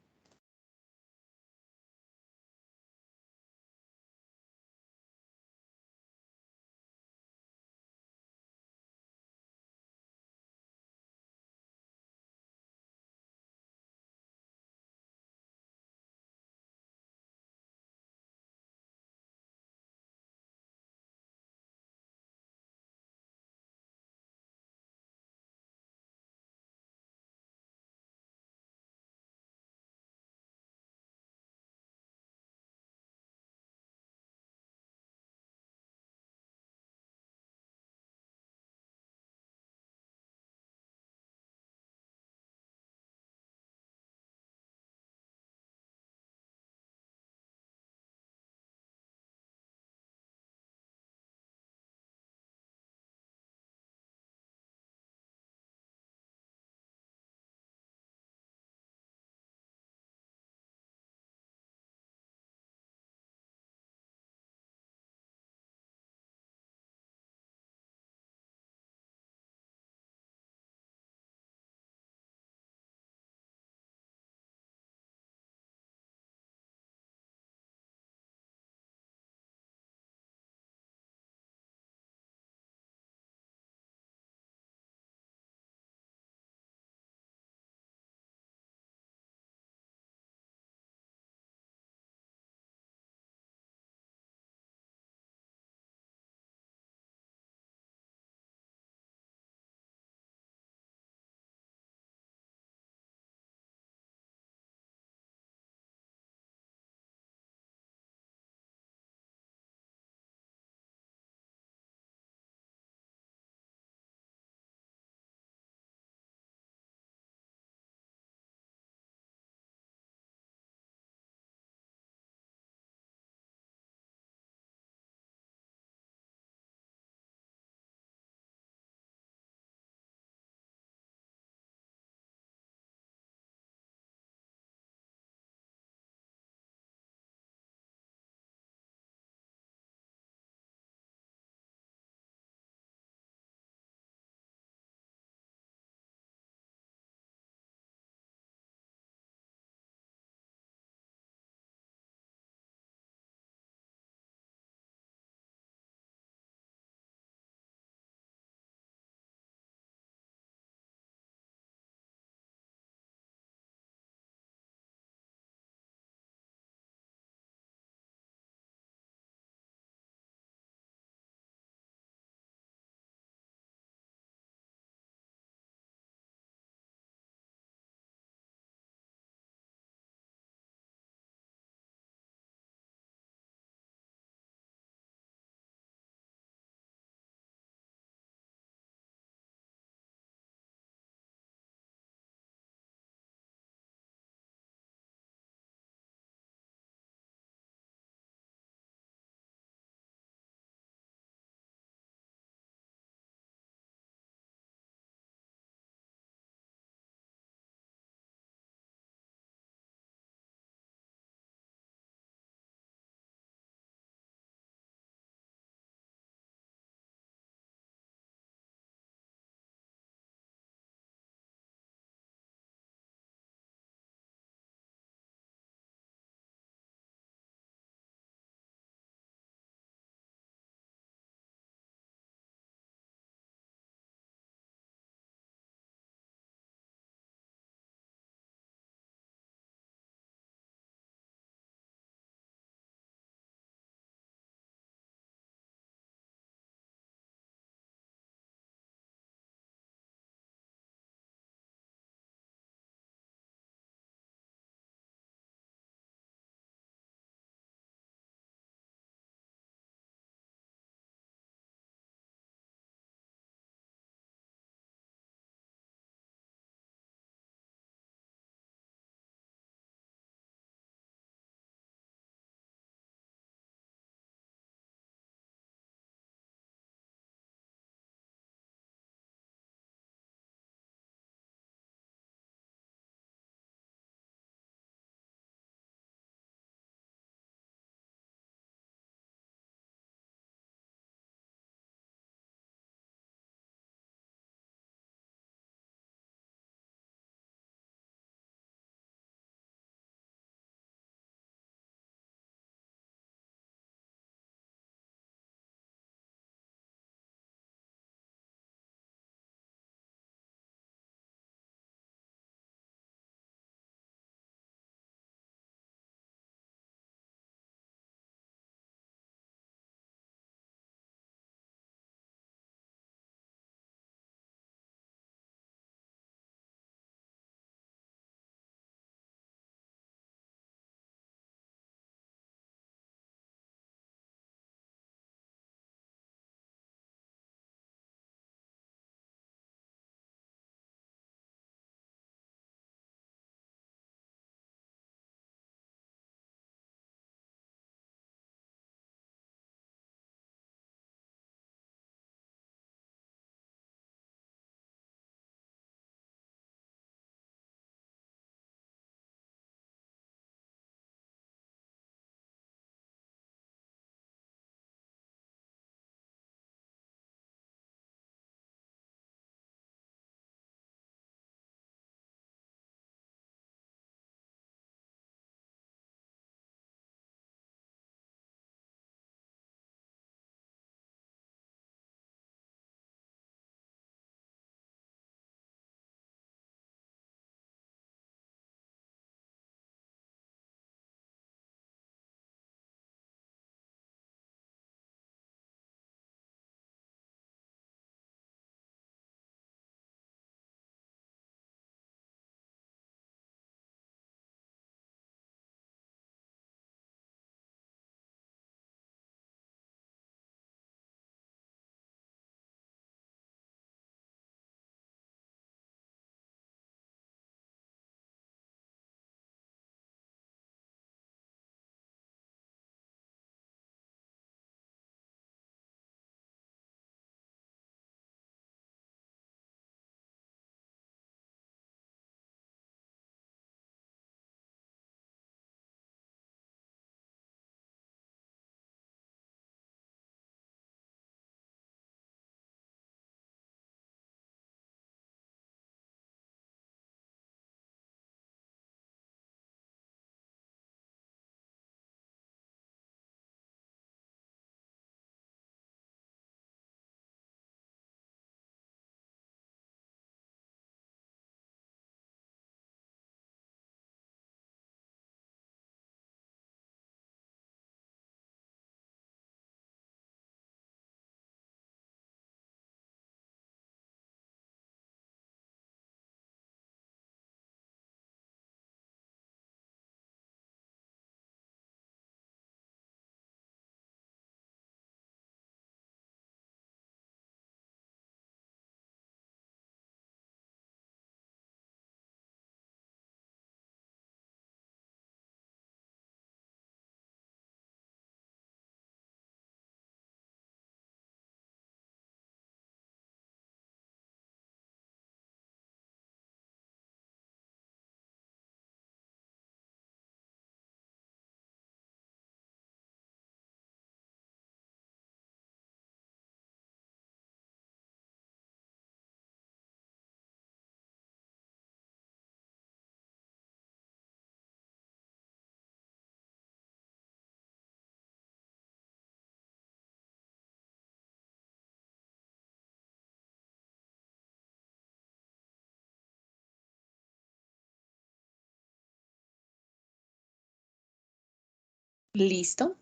¿Listo?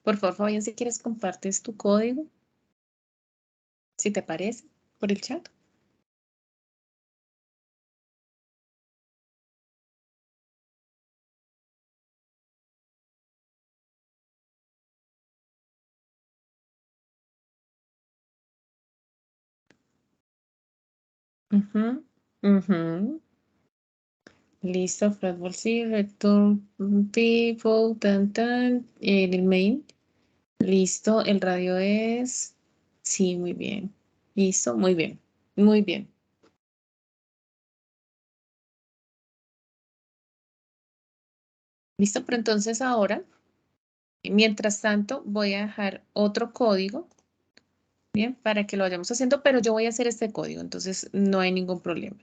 Por favor, Fabián, si quieres compartes tu código, si te parece, por el chat. Ujú, ujú. Listo, Flatball sí, return people, tan, tan, el main. Listo, el radio es, sí, muy bien. Listo, muy bien, muy bien. Listo, pero entonces ahora, mientras tanto, voy a dejar otro código, bien, para que lo vayamos haciendo, pero yo voy a hacer este código, entonces no hay ningún problema.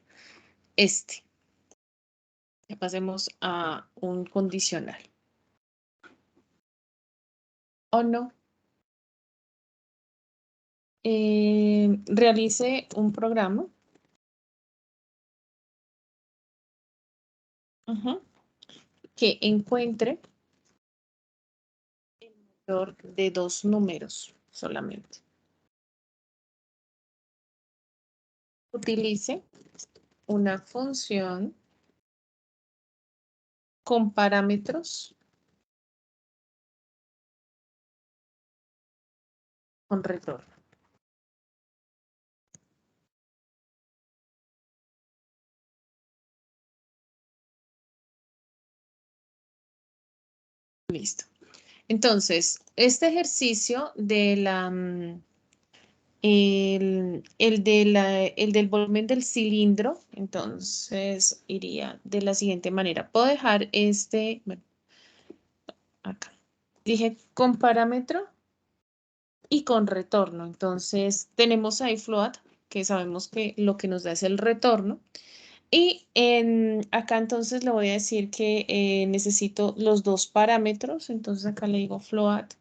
Ya pasemos a un condicional. ¿O no? Realice un programa. Ujú, que encuentre el mayor de 2 números solamente. Utilice una función con parámetros con retorno. Listo. Entonces, este ejercicio de la, el del volumen del cilindro, entonces iría de la siguiente manera. Puedo dejar este, bueno, acá. Dije con parámetro y con retorno. Entonces tenemos ahí float, que sabemos que lo que nos da es el retorno. Y acá entonces le voy a decir que necesito los dos parámetros. Entonces acá le digo float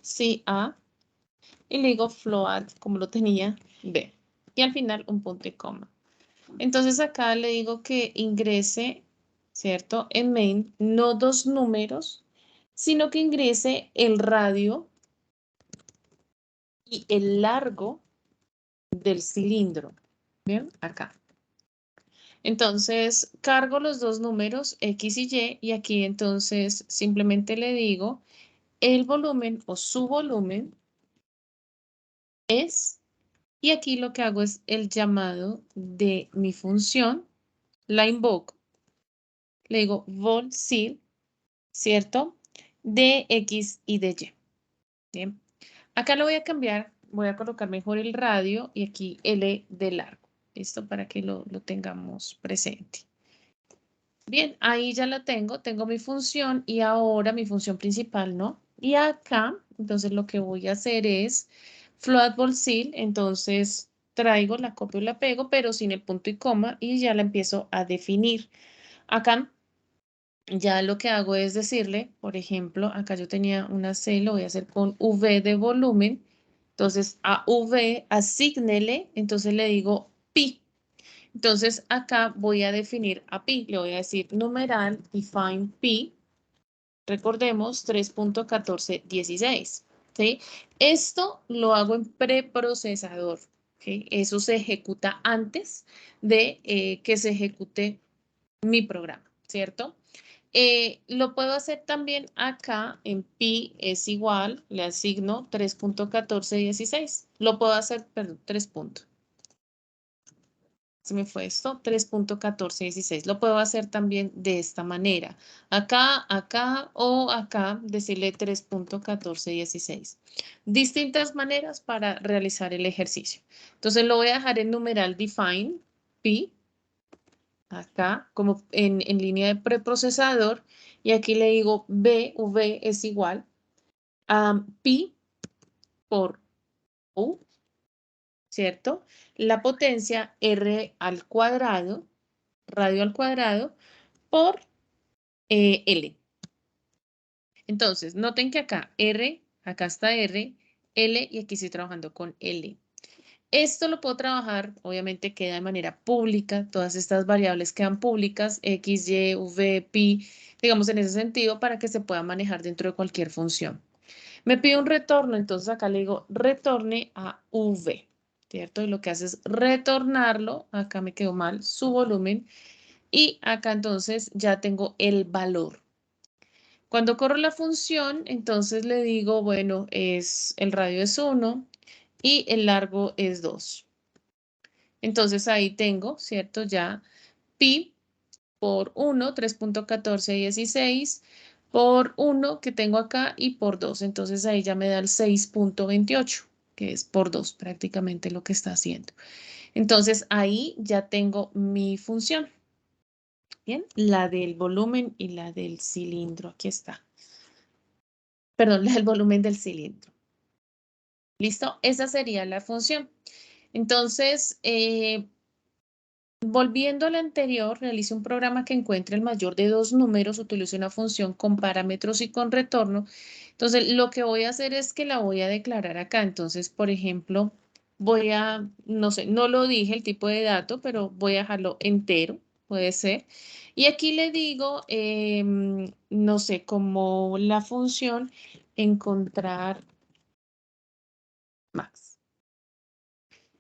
CA y le digo float, como lo tenía, B. Y al final un punto y coma. Entonces acá le digo que ingrese, ¿cierto? En main, no 2 números, sino que ingrese el radio y el largo del cilindro. Bien, acá. Entonces, cargo los dos números X y Y aquí entonces simplemente le digo el volumen o su volumen es, y aquí lo que hago es el llamado de mi función, la invoco, le digo vol_sil, ¿cierto? De X y de Y. Bien. Acá lo voy a cambiar, voy a colocar mejor el radio y aquí L de largo. ¿Listo? Para que lo tengamos presente. Bien, ahí ya la tengo mi función y ahora mi función principal, ¿no? Y acá, entonces lo que voy a hacer es float vol_sil, entonces traigo, la copio y la pego, pero sin el punto y coma y ya la empiezo a definir. Acá ya lo que hago es decirle, por ejemplo, acá yo tenía una C, lo voy a hacer con V de volumen. Entonces a V asígnele, entonces le digo pi. Entonces acá voy a definir a pi, le voy a decir numeral define pi, recordemos 3.1416, ¿sí? Esto lo hago en preprocesador, ¿ok? Eso se ejecuta antes de que se ejecute mi programa, ¿cierto? Lo puedo hacer también acá en pi es igual, le asigno 3.1416. Lo puedo hacer, perdón, 3 puntos. Se me fue esto, 3.1416. Lo puedo hacer también de esta manera. Acá, acá o acá, decirle 3.1416. Distintas maneras para realizar el ejercicio. Entonces lo voy a dejar en numeral define, pi, acá, como en línea de preprocesador, y aquí le digo v es igual a pi por u, ¿cierto? La potencia r al cuadrado, radio al cuadrado, por L. Entonces, noten que acá R, acá está R, L y aquí estoy trabajando con L. Esto lo puedo trabajar, obviamente queda de manera pública, todas estas variables quedan públicas, x, y, v, pi, digamos en ese sentido, para que se pueda manejar dentro de cualquier función. Me pide un retorno, entonces acá le digo retorne a v, ¿cierto? Y lo que hace es retornarlo, acá me quedó mal, su volumen, y acá entonces ya tengo el valor. Cuando corro la función, entonces le digo, bueno, el radio es 1 y el largo es 2. Entonces ahí tengo, ¿cierto? Ya pi por 1, 3.1416, por 1 que tengo acá y por 2. Entonces ahí ya me da el 6.28, que es por 2 prácticamente lo que está haciendo. Entonces ahí ya tengo mi función. Bien, la del volumen y la del cilindro. Aquí está. Perdón, la del volumen del cilindro. ¿Listo? Esa sería la función. Entonces, volviendo al anterior, realice un programa que encuentre el mayor de dos números, utilice una función con parámetros y con retorno. Entonces, lo que voy a hacer es que la voy a declarar acá. Entonces, por ejemplo, voy a, no sé, no lo dije el tipo de dato, pero voy a dejarlo entero, puede ser. Y aquí le digo, no sé, como la función encontrar max.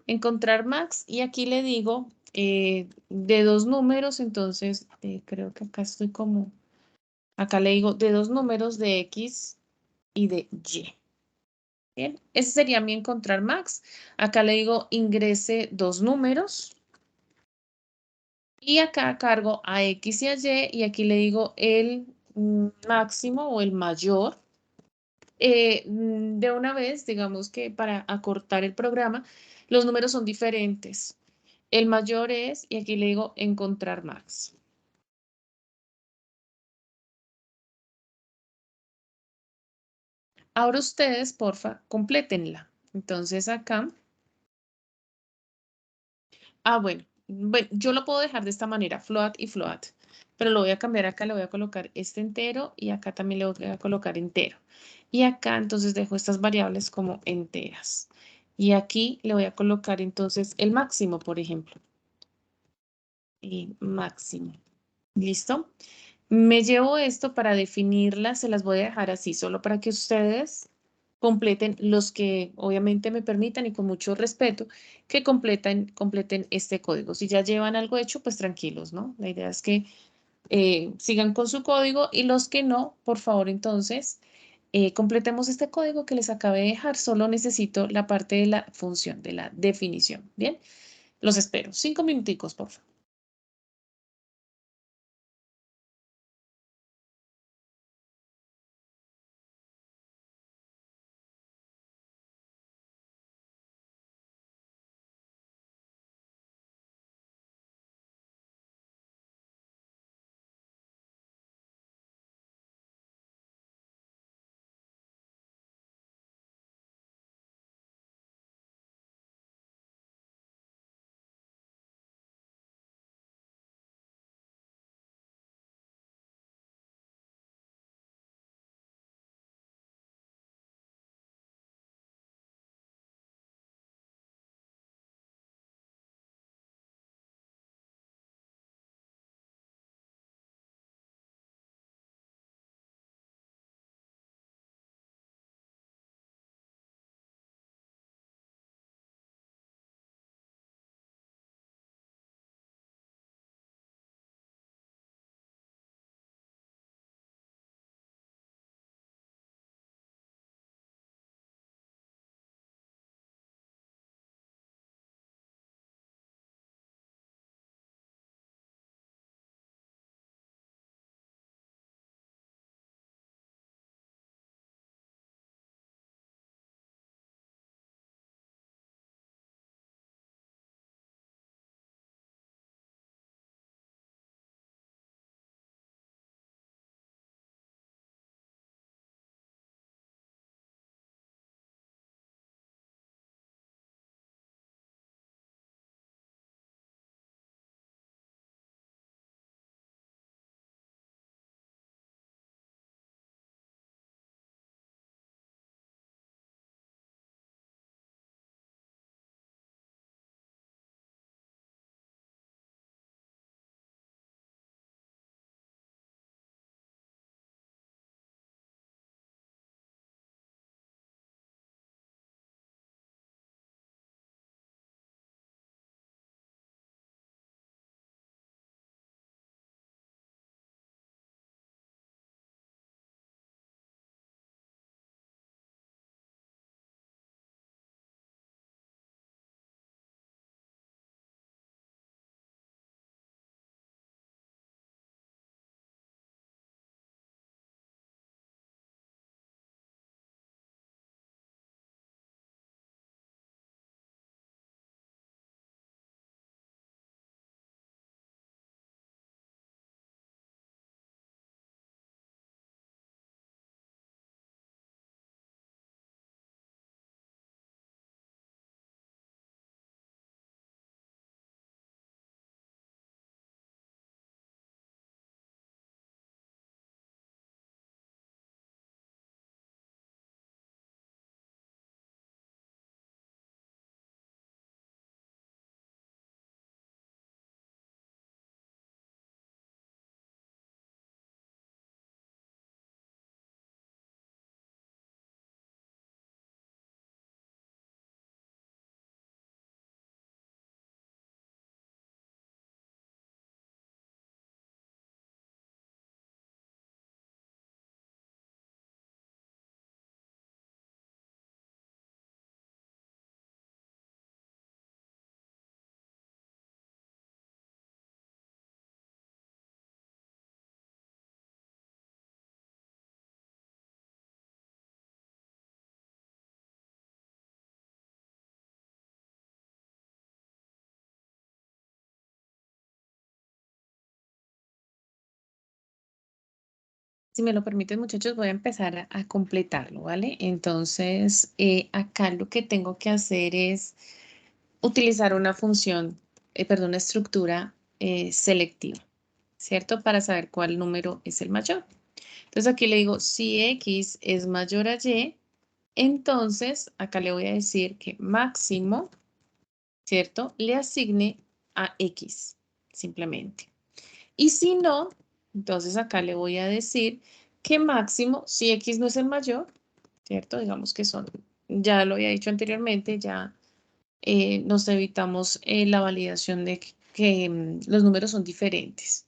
Encontrar max y aquí le digo de dos números, entonces creo que acá estoy como, acá le digo de dos números de X y de Y. Bien, ese sería mi encontrar max. Acá le digo ingrese dos números y acá cargo a X y a Y y aquí le digo el máximo o el mayor. De una vez, digamos que para acortar el programa, los números son diferentes. El mayor es, y aquí le digo encontrar max. Ahora ustedes, porfa, complétenla. Entonces acá, bueno, yo lo puedo dejar de esta manera, float y float, pero lo voy a cambiar acá, le voy a colocar este entero y acá también le voy a colocar entero. Y acá entonces dejo estas variables como enteras. Y aquí le voy a colocar entonces el máximo, por ejemplo. Y máximo. ¿Listo? Me llevo esto para definirlas, se las voy a dejar así, solo para que ustedes completen los que obviamente me permitan y con mucho respeto que completen este código. Si ya llevan algo hecho, pues tranquilos, ¿no? La idea es que sigan con su código y los que no, por favor, entonces, completemos este código que les acabé de dejar. Solo necesito la parte de la función, de la definición. Bien, los espero. 5 minuticos, por favor. Si me lo permiten, muchachos, voy a empezar a completarlo, ¿vale? Entonces, acá lo que tengo que hacer es utilizar una función, perdón, una estructura selectiva, ¿cierto? Para saber cuál número es el mayor. Entonces, aquí le digo, si X es mayor a Y, entonces acá le voy a decir que máximo, ¿cierto? Le asigne a X, simplemente. Y si no, entonces acá le voy a decir que máximo, si X no es el mayor, ¿cierto? Digamos que son, ya lo había dicho anteriormente, ya nos evitamos la validación de que los números son diferentes.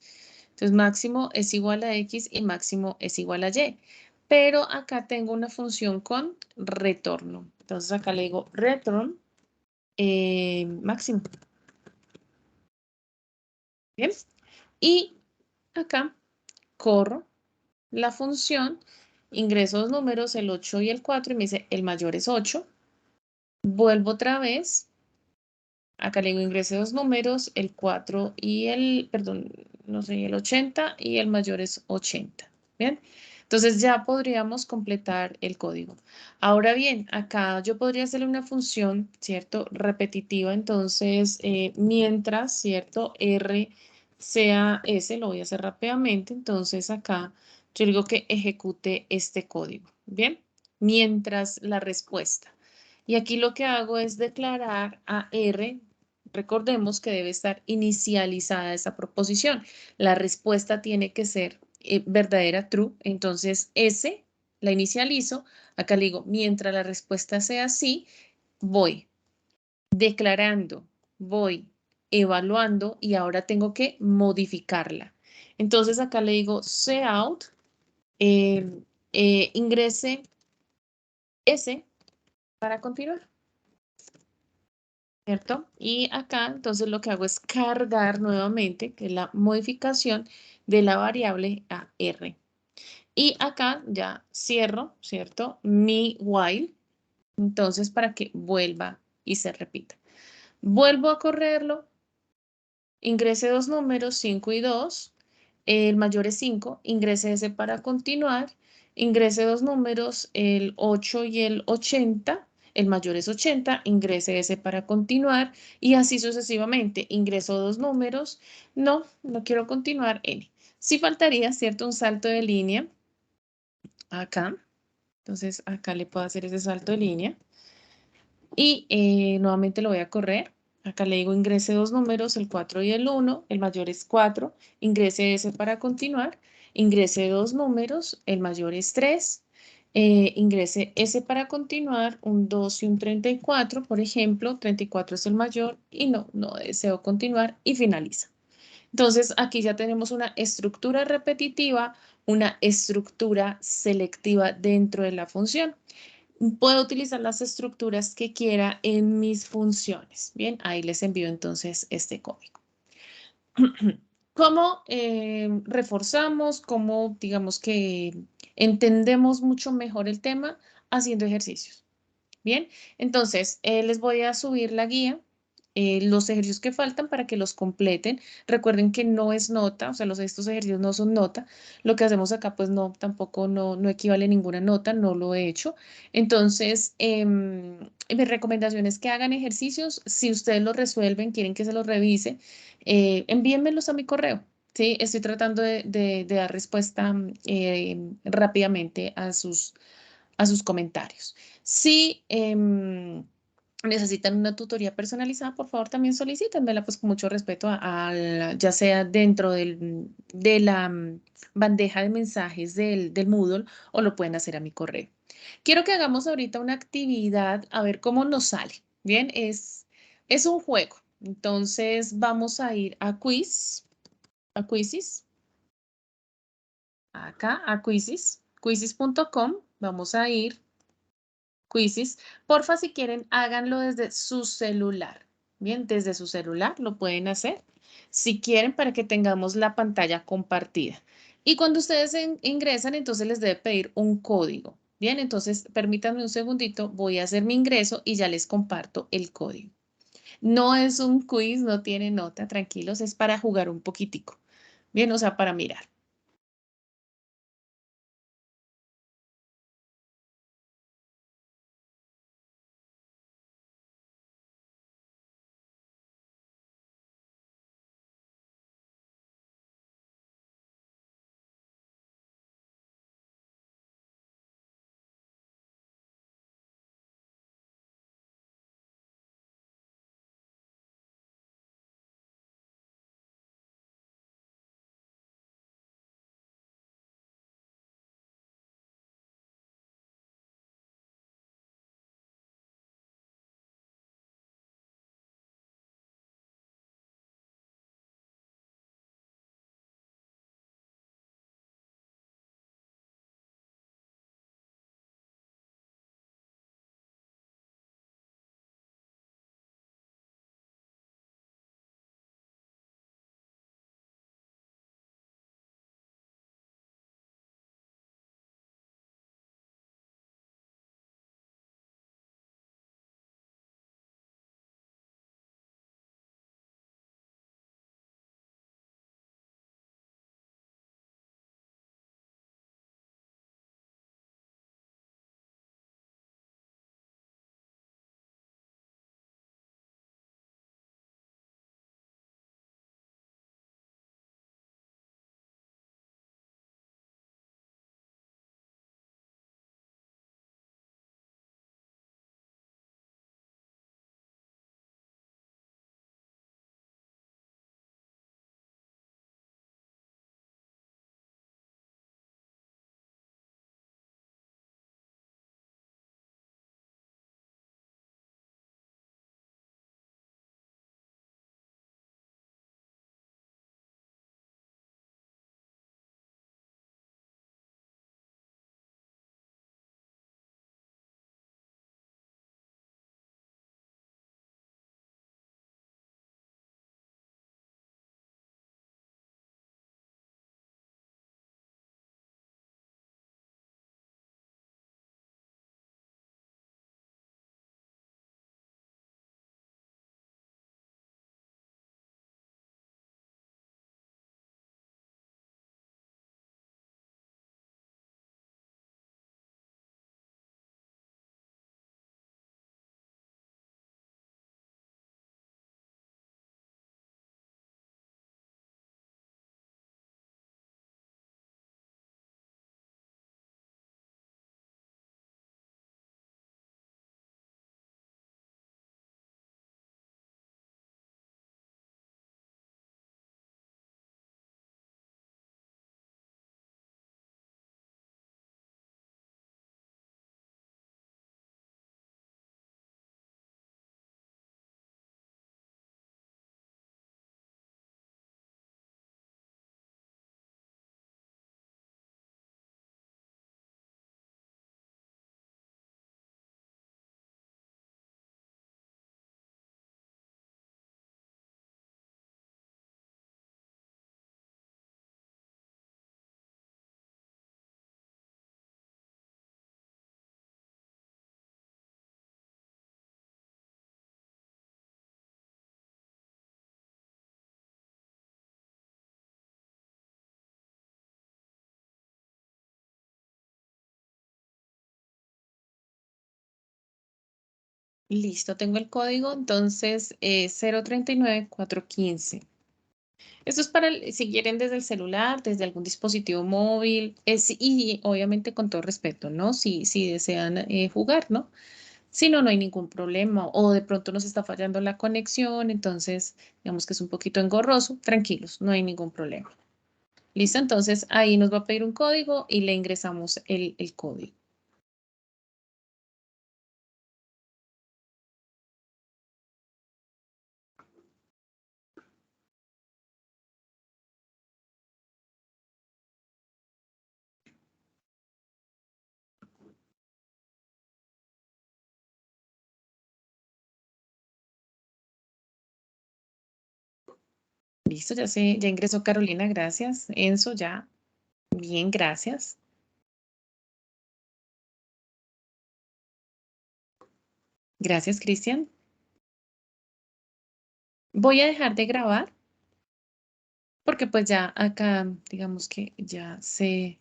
Entonces máximo es igual a X y máximo es igual a Y. Pero acá tengo una función con retorno. Entonces acá le digo return máximo. Bien. Y acá corro la función, ingreso los números, el 8 y el 4, y me dice el mayor es 8. Vuelvo otra vez. Acá le digo ingrese dos números, el 4 y el, perdón, no sé, el 80 y el mayor es 80. Bien. Entonces ya podríamos completar el código. Ahora bien, acá yo podría hacerle una función, ¿cierto? Repetitiva. Entonces, mientras, ¿cierto? R sea S, lo voy a hacer rápidamente. Entonces acá yo digo que ejecute este código. Bien. Mientras la respuesta. Y aquí lo que hago es declarar a R, recordemos que debe estar inicializada esa proposición. La respuesta tiene que ser verdadera, true. Entonces, S la inicializo. Acá le digo, mientras la respuesta sea sí, voy declarando, voy evaluando y ahora tengo que modificarla. Entonces, acá le digo cout, ingrese S para continuar. ¿Cierto? Y acá entonces lo que hago es cargar nuevamente, que es la modificación de la variable a R. Y acá ya cierro, ¿cierto? Mi while, entonces para que vuelva y se repita. Vuelvo a correrlo, ingrese dos números, 5 y 2, el mayor es 5, ingrese ese para continuar, ingrese dos números, el 8 y el 80, el mayor es 80, ingrese ese para continuar y así sucesivamente. Ingreso dos números, no quiero continuar, N. Sí faltaría, ¿cierto? Un salto de línea acá, entonces acá le puedo hacer ese salto de línea y nuevamente lo voy a correr. Acá le digo ingrese dos números, el 4 y el 1, el mayor es 4, ingrese ese para continuar, ingrese dos números, el mayor es 3, ingrese ese para continuar, un 2 y un 34, por ejemplo, 34 es el mayor y no deseo continuar y finaliza. Entonces aquí ya tenemos una estructura repetitiva, una estructura selectiva dentro de la función. Puedo utilizar las estructuras que quiera en mis funciones. Bien, ahí les envío entonces este código. ¿Cómo reforzamos? ¿Cómo, digamos que entendemos mucho mejor el tema? Haciendo ejercicios. Bien, entonces les voy a subir la guía, los ejercicios que faltan para que los completen. Recuerden que no es nota, o sea, estos ejercicios no son nota. Lo que hacemos acá, pues no, tampoco no equivale a ninguna nota, no lo he hecho. Entonces, mi recomendación es que hagan ejercicios. Si ustedes los resuelven, quieren que se los revise, envíenmelos a mi correo. Sí, estoy tratando de dar respuesta rápidamente a sus comentarios. Si necesitan una tutoría personalizada, por favor también solicítenmela, pues con mucho respeto ya sea dentro de la bandeja de mensajes del Moodle o lo pueden hacer a mi correo. Quiero que hagamos ahorita una actividad a ver cómo nos sale. Bien, es un juego. Entonces vamos a ir a Quizzes, acá a quizzes.com. Vamos a ir Quizzes. Porfa, si quieren, háganlo desde su celular. Bien, desde su celular lo pueden hacer. Si quieren, para que tengamos la pantalla compartida. Y cuando ustedes ingresan, entonces les debe pedir un código. Bien, entonces permítanme un segundito, voy a hacer mi ingreso y ya les comparto el código. No es un quiz, no tiene nota, tranquilos, es para jugar un poquitico. Bien, o sea, para mirar. Listo, tengo el código, entonces 039415. Esto es para, si quieren desde el celular, desde algún dispositivo móvil, y obviamente con todo respeto, ¿no? Si desean jugar, ¿no? Si no, no hay ningún problema. O de pronto nos está fallando la conexión, entonces digamos que es un poquito engorroso. Tranquilos, no hay ningún problema. Listo, entonces ahí nos va a pedir un código y le ingresamos el código. Listo, ya ingresó Carolina, gracias. Enzo, ya. Bien, gracias. Gracias, Cristian. Voy a dejar de grabar porque pues ya acá, digamos que ya se